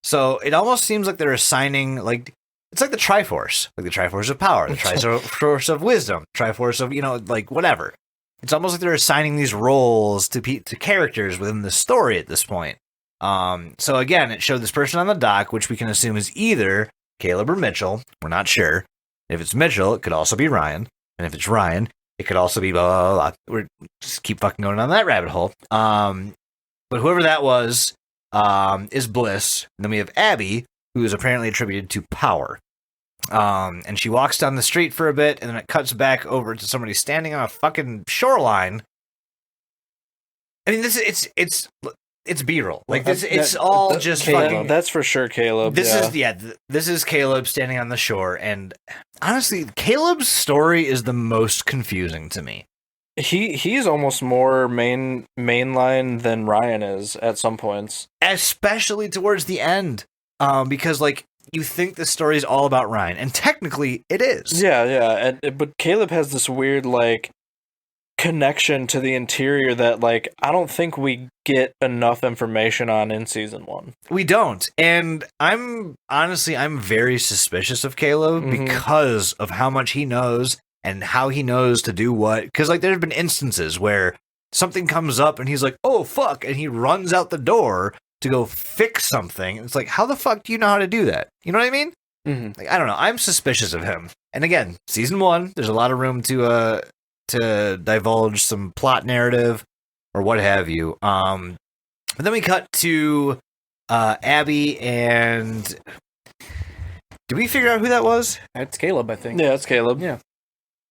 So it almost seems like they're assigning, like, it's like the Triforce. Like the Triforce of power, the Triforce of wisdom, Triforce of, like, whatever. It's almost like they're assigning these roles to characters within the story at this point. So again, it showed this person on the dock, which we can assume is either Caleb or Mitchell. We're not sure. If it's Mitchell, it could also be Ryan. And if it's Ryan, it could also be blah, blah, blah. We're just keep fucking going down that rabbit hole. But whoever that was is Bliss. And then we have Abby, who is apparently attributed to power. And she walks down the street for a bit, and then it cuts back over to somebody standing on a fucking shoreline. I mean, it's B-roll. Like it's all just Caleb, fucking. That's for sure, Caleb. This is Caleb standing on the shore, and honestly, Caleb's story is the most confusing to me. He's almost more mainline than Ryan is at some points, especially towards the end, because like you think the story is all about Ryan, and technically it is. Yeah, but Caleb has this weird like connection to the interior that like I don't think we get enough information on in season 1. We don't, and I'm very suspicious of Caleb because of how much he knows and how he knows to do what. Because like there's been instances where something comes up and he's like, "Oh fuck," and he runs out the door to go fix something. It's like, how the fuck do you know how to do that? You know what I mean? Like, I don't know. I'm suspicious of him. And again, season 1, there's a lot of room to divulge some plot narrative or what have you. But then we cut to Abby, and did we figure out who that was? That's Caleb, I think. Yeah, it's Caleb. Yeah.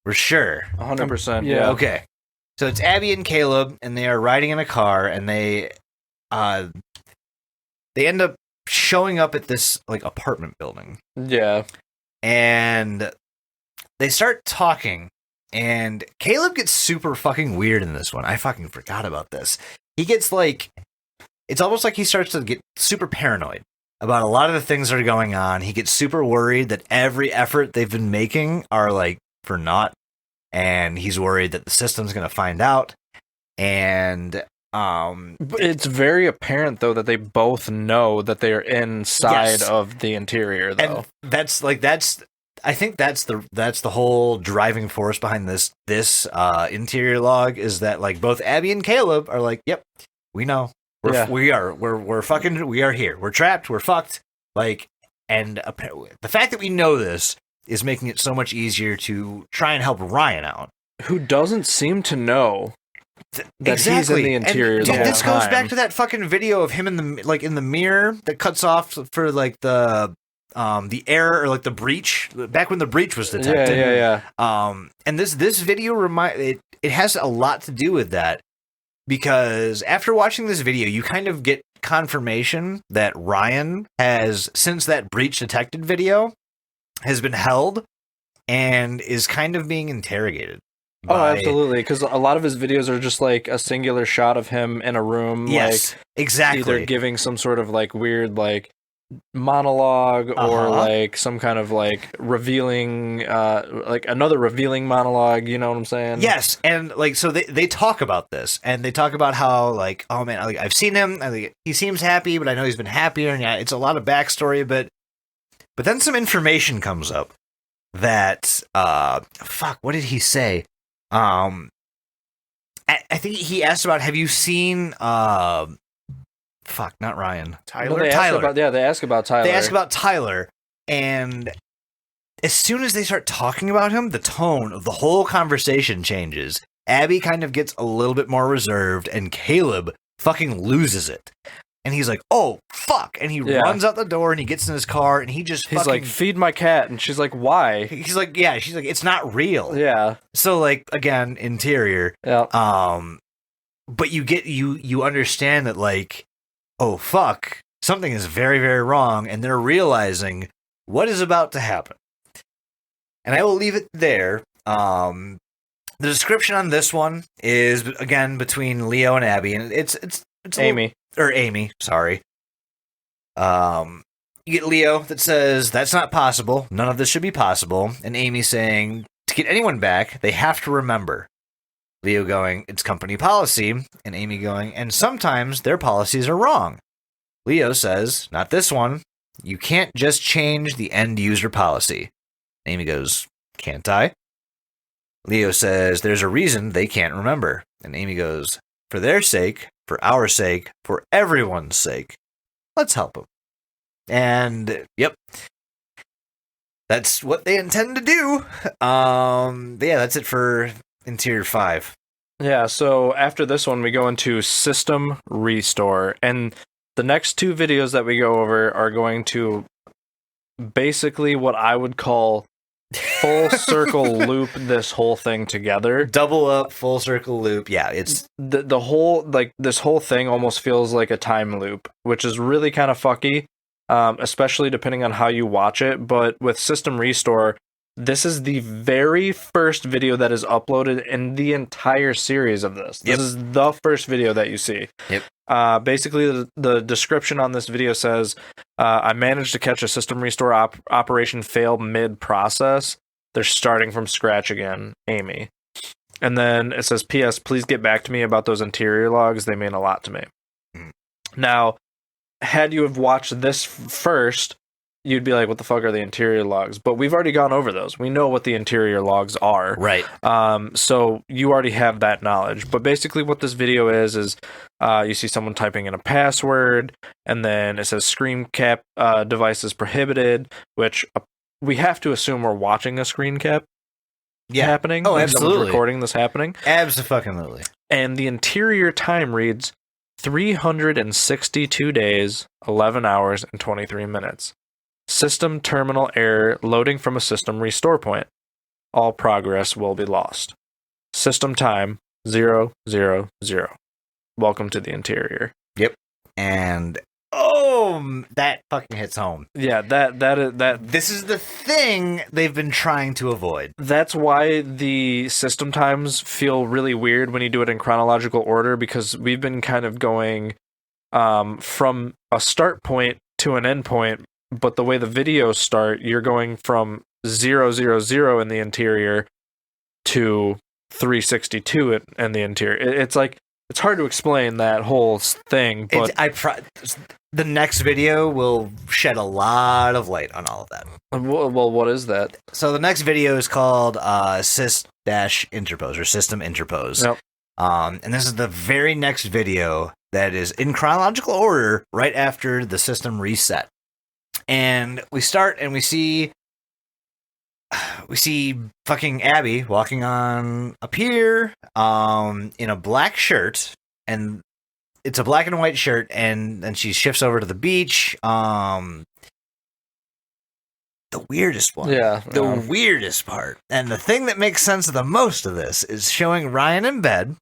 We're sure. 100%. Yeah. Okay. So it's Abby and Caleb, and they are riding in a car, and they end up showing up at this like apartment building. Yeah. And they start talking. And Caleb gets super fucking weird in this one. I fucking forgot about this. He gets like, it's almost like he starts to get super paranoid about a lot of the things that are going on. He gets super worried that every effort they've been making are like for naught. And he's worried that the system's going to find out. And it's very apparent though that they both know that they are inside of the interior though. And I think that's the whole driving force behind this interior log is that like both Abby and Caleb are like, yep, we know. We are here. We're trapped. We're fucked. Like, and the fact that we know this is making it so much easier to try and help Ryan out, who doesn't seem to know that he's in the interior. And, the whole this time. goes back to that fucking video of him in the mirror that cuts off for like the error or like the breach back when the breach was detected. Yeah. And this video it has a lot to do with that, because after watching this video, you kind of get confirmation that Ryan has, since that breach detected video, has been held and is kind of being interrogated. Oh, absolutely, because a lot of his videos are just like a singular shot of him in a room, Yes, like exactly. either giving some sort of like weird like monologue or like some kind of like revealing like another revealing monologue, you know what I'm saying? Yes, and like so they talk about this, and they talk about how like, oh man, like, I've seen him, he seems happy, but I know he's been happier, and yeah, it's a lot of backstory, but then some information comes up that fuck, what did he say? I think he asked about, have you seen fuck, not Ryan. Tyler? They ask about Tyler. They ask about Tyler, and as soon as they start talking about him, the tone of the whole conversation changes. Abby kind of gets a little bit more reserved, and Caleb fucking loses it. And he's like, oh, fuck. And he runs out the door, and he gets in his car, and he's like, feed my cat. And she's like, why? He's like, yeah. She's like, it's not real. Yeah. So, like, again, interior. Yeah. But you understand that, like, oh, fuck, something is very, very wrong, and they're realizing what is about to happen. And I will leave it there. The description on this one is, again, between Leo and Abby, and it's Amy. Amy, sorry. You get Leo that says, that's not possible, none of this should be possible, and Amy saying, to get anyone back, they have to remember. Leo going, it's company policy, and Amy going, and sometimes their policies are wrong. Leo says, not this one. You can't just change the end user policy. Amy goes, can't I? Leo says, there's a reason they can't remember. And Amy goes, for their sake, for our sake, for everyone's sake, let's help them. And, yep. That's what they intend to do. But yeah, that's it for Interior 5. Yeah, so after this one, we go into System Restore. And the next two videos that we go over are going to basically what I would call full circle loop this whole thing together. Double up, full circle loop. Yeah, it's the whole, like, this whole thing almost feels like a time loop, which is really kind of fucky, especially depending on how you watch it. But with System Restore, this is the very first video that is uploaded in the entire series of this. This is the first video that you see. Yep. Basically, the description on this video says, I managed to catch a system restore operation fail mid-process. They're starting from scratch again, Amy. And then it says, P.S. Please get back to me about those interior logs. They mean a lot to me. Now, had you have watched this first, you'd be like, what the fuck are the interior logs? But we've already gone over those. We know what the interior logs are. right. So you already have that knowledge. But basically what this video is you see someone typing in a password, and then it says screen cap devices prohibited, which we have to assume we're watching a screen cap happening. Oh, like absolutely. someone's recording this happening. Abso-fucking-lutely. And the interior time reads 362 days, 11 hours, and 23 minutes. System terminal error loading from a system restore point. All progress will be lost. System time 000. Welcome to the interior. Yep. And that fucking hits home. Yeah, that This is the thing they've been trying to avoid. that's why the system times feel really weird when you do it in chronological order, because we've been kind of going from a start point to an end point. But the way the videos start, you're going from 000 in the interior to 362 in the interior. It's like, it's hard to explain that whole thing. But the next video will shed a lot of light on all of that. well, what is that? So the next video is called sys-interpose or system interpose. Yep. And this is the very next video that is in chronological order right after the system reset. And we start and we see fucking Abby walking on a pier in a black shirt, and it's a black and white shirt, and then she shifts over to the beach. The weirdest one. Yeah. The weirdest part. And the thing that makes sense of the most of this is showing Ryan in bed,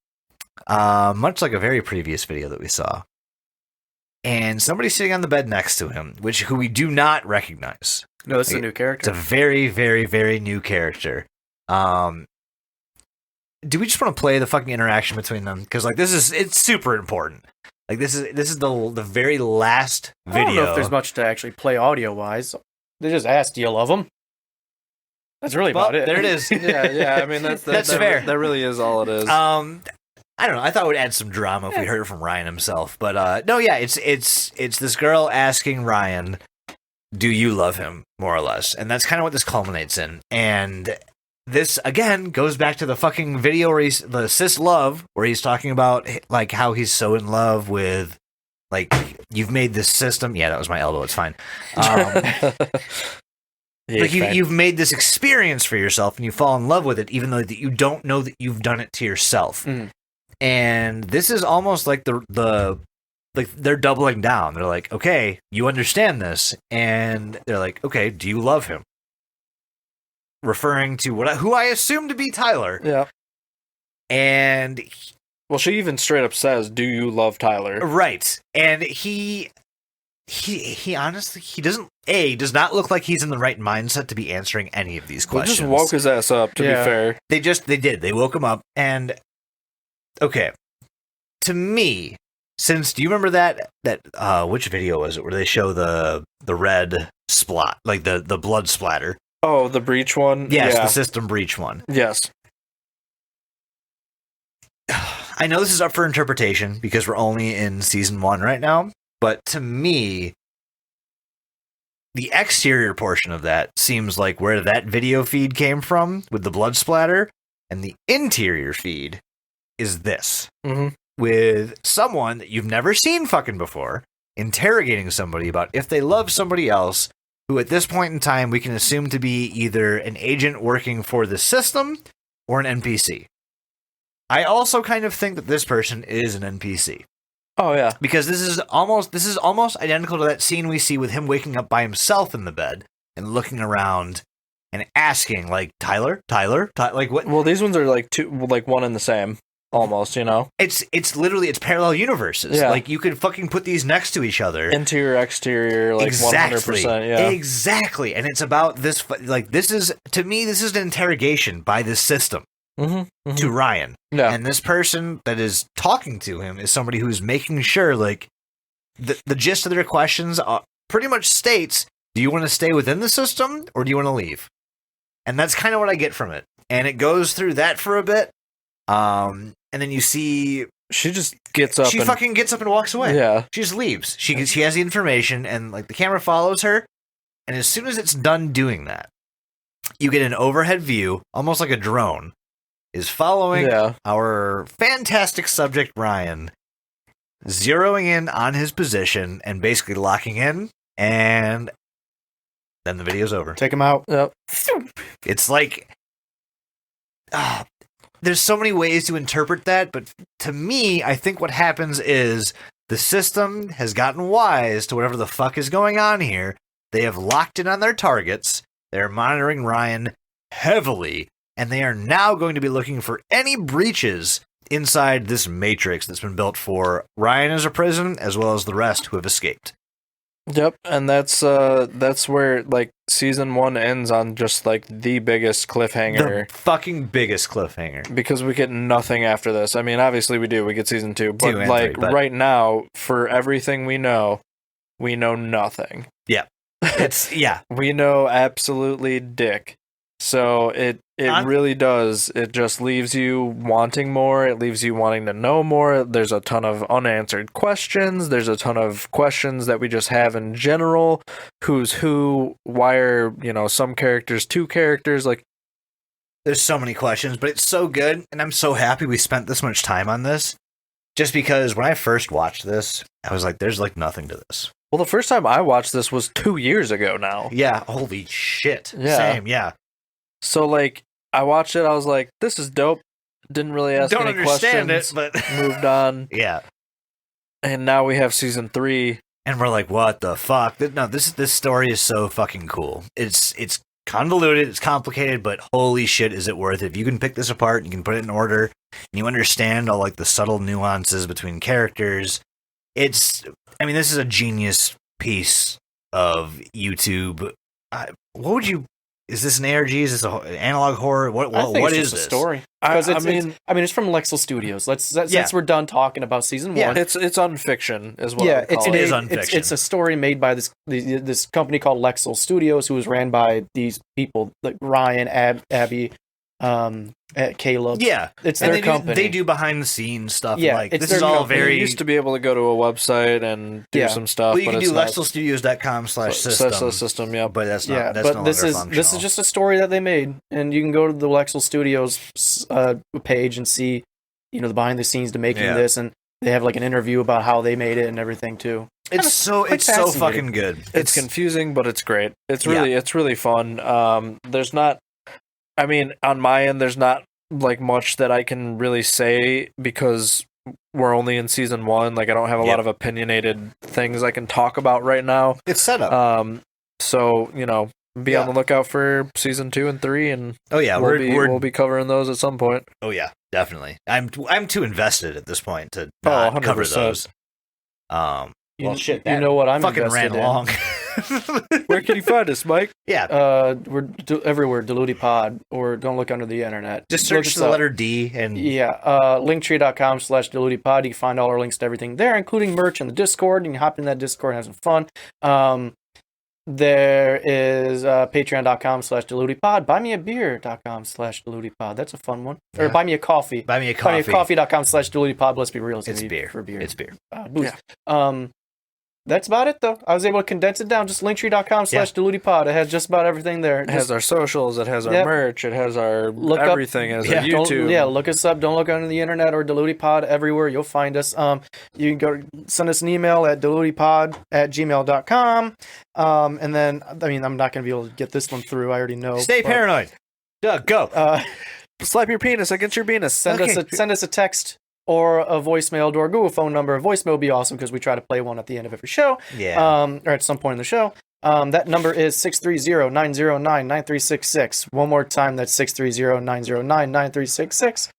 much like a very previous video that we saw. and somebody's sitting on the bed next to him, who we do not recognize. No, this is a new It's character. a very, very, very new character. Do we just want to play the fucking interaction between them? Because like it's super important. Like this is the very last video. I don't know if there's much to actually play audio wise. They just asked, "Do you love him?" That's really about it. There it is. yeah. I mean, that's fair. That really is all it is. I don't know. I thought it would add some drama if we heard it from Ryan himself. But no, yeah, it's this girl asking Ryan, "Do you love him?" more or less, and that's kind of what this culminates in. And this again goes back to the fucking video where the cis love, where he's talking about like how he's so in love with, like, you've made this system. Yeah, that was my elbow. It's fine. Like you've made this experience for yourself, and you fall in love with it, even though that you don't know that you've done it to yourself. Mm. And this is almost like like they're doubling down. They're like, okay, you understand this, and they're like, okay, do you love him? Referring to who I assume to be Tyler. Yeah. And well, she even straight up says, "Do you love Tyler?" Right. And he honestly, he does not look like he's in the right mindset to be answering any of these questions. Just woke his ass up, to be fair. They woke him up. And okay, to me, do you remember that which video was it where they show the red splat, like the blood splatter? Oh, the breach one? Yes, yeah. the system breach one. Yes. I know this is up for interpretation because we're only in season 1 right now, but to me, the exterior portion of that seems like where that video feed came from with the blood splatter, and the interior feed is this. Mm-hmm. With someone that you've never seen fucking before, interrogating somebody about if they love somebody else, who at this point in time we can assume to be either an agent working for the system or an NPC. I also kind of think that this person is an NPC. Oh yeah, because this is almost identical to that scene we see with him waking up by himself in the bed and looking around and asking, like, Tyler, like what? Well, these ones are like one and the same. Almost, you know? It's parallel universes. Yeah. Like, you could fucking put these next to each other. Interior, exterior, like exactly. 100%, yeah. Exactly. And it's about this, like, this is an interrogation by this system to Ryan. Yeah. And this person that is talking to him is somebody who's making sure, like, the gist of their questions pretty much states, do you want to stay within the system or do you want to leave? And that's kind of what I get from it. And it goes through that for a bit. And then you see she just gets up. She fucking gets up and walks away. Yeah, she just leaves. She has the information, and like the camera follows her. And as soon as it's done doing that, you get an overhead view, almost like a drone, is following our fantastic subject Ryan, zeroing in on his position and basically locking in. And then the video's over. Take him out. Yep. It's like. There's so many ways to interpret that, but to me, I think what happens is the system has gotten wise to whatever the fuck is going on here. They have locked in on their targets. They're monitoring Ryan heavily, and they are now going to be looking for any breaches inside this matrix that's been built for Ryan as a prison, as well as the rest who have escaped. Yep, and that's where like season 1 ends on just like the biggest cliffhanger. The fucking biggest cliffhanger. Because we get nothing after this. I mean, obviously we do. We get season 2, but like 3, right now, for everything we know nothing. Yeah. It's we know absolutely dick. So it really does. It just leaves you wanting more. It leaves you wanting to know more. There's a ton of unanswered questions. There's a ton of questions that we just have in general. Who's who? Why are, some characters 2 characters? Like, there's so many questions, but it's so good. And I'm so happy we spent this much time on this. Just because when I first watched this, I was like, there's like nothing to this. Well, the first time I watched this was 2 years ago now. Yeah. Holy shit. Yeah. Same. Yeah. So, like, I watched it, I was like, this is dope. Didn't really ask any questions. Don't understand it, but... moved on. Yeah. And now we have season 3. And we're like, what the fuck? No, this story is so fucking cool. It's convoluted, it's complicated, but holy shit, is it worth it. If you can pick this apart, you can put it in order, and you understand all, like, the subtle nuances between characters, I mean, this is a genius piece of YouTube. What would you? Is this an ARG? Is this an analog horror? What it's is just this? a story? Because I mean, it's from Lexel Studios. Since we're done talking about season 1. Yeah. It's unfiction, is what Yeah, I would call it it. is unfiction. It's a story made by this company called Lexel Studios, who was ran by these people like Ryan, Abby, Caleb. Yeah, it's and their company. They do behind the scenes stuff. Yeah, Like it's this is their all company. very. You used to be able to go to a website and do some stuff. Well, you but can it's do not- lexelstudios.com/system. System, yeah. But that's Yeah, not. That's but no this longer is functional. just a story that they made, and you can go to the Lexel Studios page and see, the behind the scenes to making this, and they have like an interview about how they made it and everything too. It's so fascinating. fucking good. It's confusing, but it's great. It's really fun. There's not, I mean, on my end, there's not like much that I can really say because we're only in season 1. Like I don't have a lot of opinionated things I can talk about right now. It's set up. So be on the lookout for season 2 and 3, and we'll be covering those at some point. Oh yeah, definitely. I'm too invested at this point to not cover 100%. those. Well, shit, you know what I'm fucking invested ran in. long. Where can you find us, Mike? Yeah, We're everywhere, DLUTI Pod, or don't look under the internet. just Look search us the up. letter D and linktree.com/DLUTI Pod. You can find all our links to everything there, including merch and the Discord. You can hop in that Discord and have some fun. There is patreon.com/DLUTI Pod. Buymeabeer.com/DLUTI Pod. That's a fun one. Or buy me a coffee. buy me a coffee. Buymeacoffee.com/DLUTI Pod. Let's be real. It's gonna be beer. For beer. It's beer. Booze. That's about it, though. I was able to condense it down. Just linktree.com/DLUTI Pod. It has just about everything there. It has our socials. It has our merch. It has our Look up- everything. It has our YouTube. Look us up. Don't look under the internet or DLUTI Pod. Everywhere you'll find us. You can go send us an email at DLUTIPod@gmail.com. And then, I mean, I'm not going to be able to get this one through. I already know. Stay paranoid. Doug, go. Slap your penis against your penis. Send us a text or a voicemail to our Google phone number. A voicemail would be awesome because we try to play one at the end of every show. Yeah. Or at some point in the show. That number is 630-909-9366. One more time, that's 630-909-9366.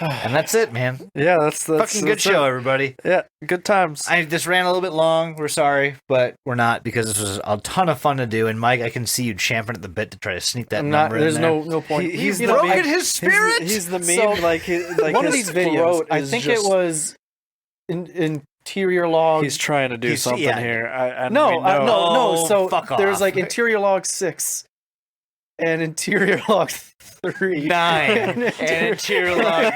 And that's it, man. Yeah, that's Fucking good show, everybody. Yeah, good times. This ran a little bit long. We're sorry, but we're not because this was a ton of fun to do. And Mike, I can see you champing at the bit to try to sneak that number in There's there. no point. He's broken his spirit. He's the meme. So, like one of his these videos, throat I is think just- it was interior log. He's trying to do something here. No. So fuck there's off. like interior log 6 and interior log 3. 9 and interior log.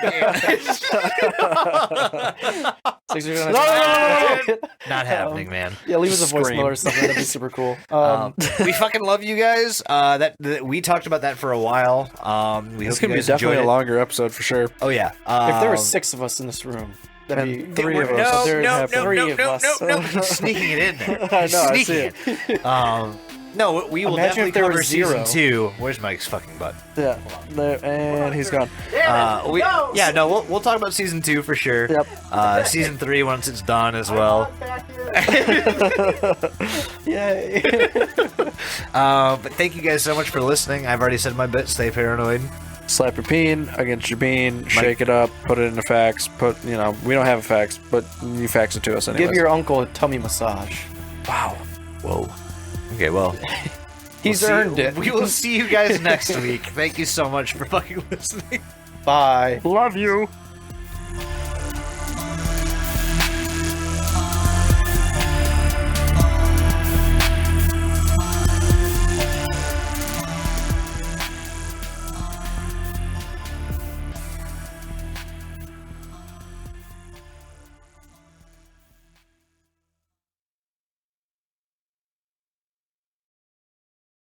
Not happening, man. Yeah, leave us a Scream. voicemail or something. That'd be super cool. We fucking love you guys. That we talked about that for a while. We It's hope you gonna be guys definitely enjoyed a it. longer episode for sure. Oh yeah. If there were 6 of us in this room, that'd be 3 of us. No, Three of us. no. He's sneaking it in there. I know, I Sneaking see it. No, we will Imagine definitely if there cover were 0. season 2. Where's Mike's fucking butt? Yeah, and he's gone. We'll talk about season 2 for sure. Yep. Season 3 once it's done as well. Yay. But thank you guys so much for listening. I've already said my bit. Stay paranoid. Slap your peen against your bean, shake it up, put it in a fax. We don't have a fax, but you fax it to us anyways. Give your uncle a tummy massage. Wow. Whoa. Okay, well. He's earned it. We will see you guys next week. Thank you so much for fucking listening. Bye. Love you.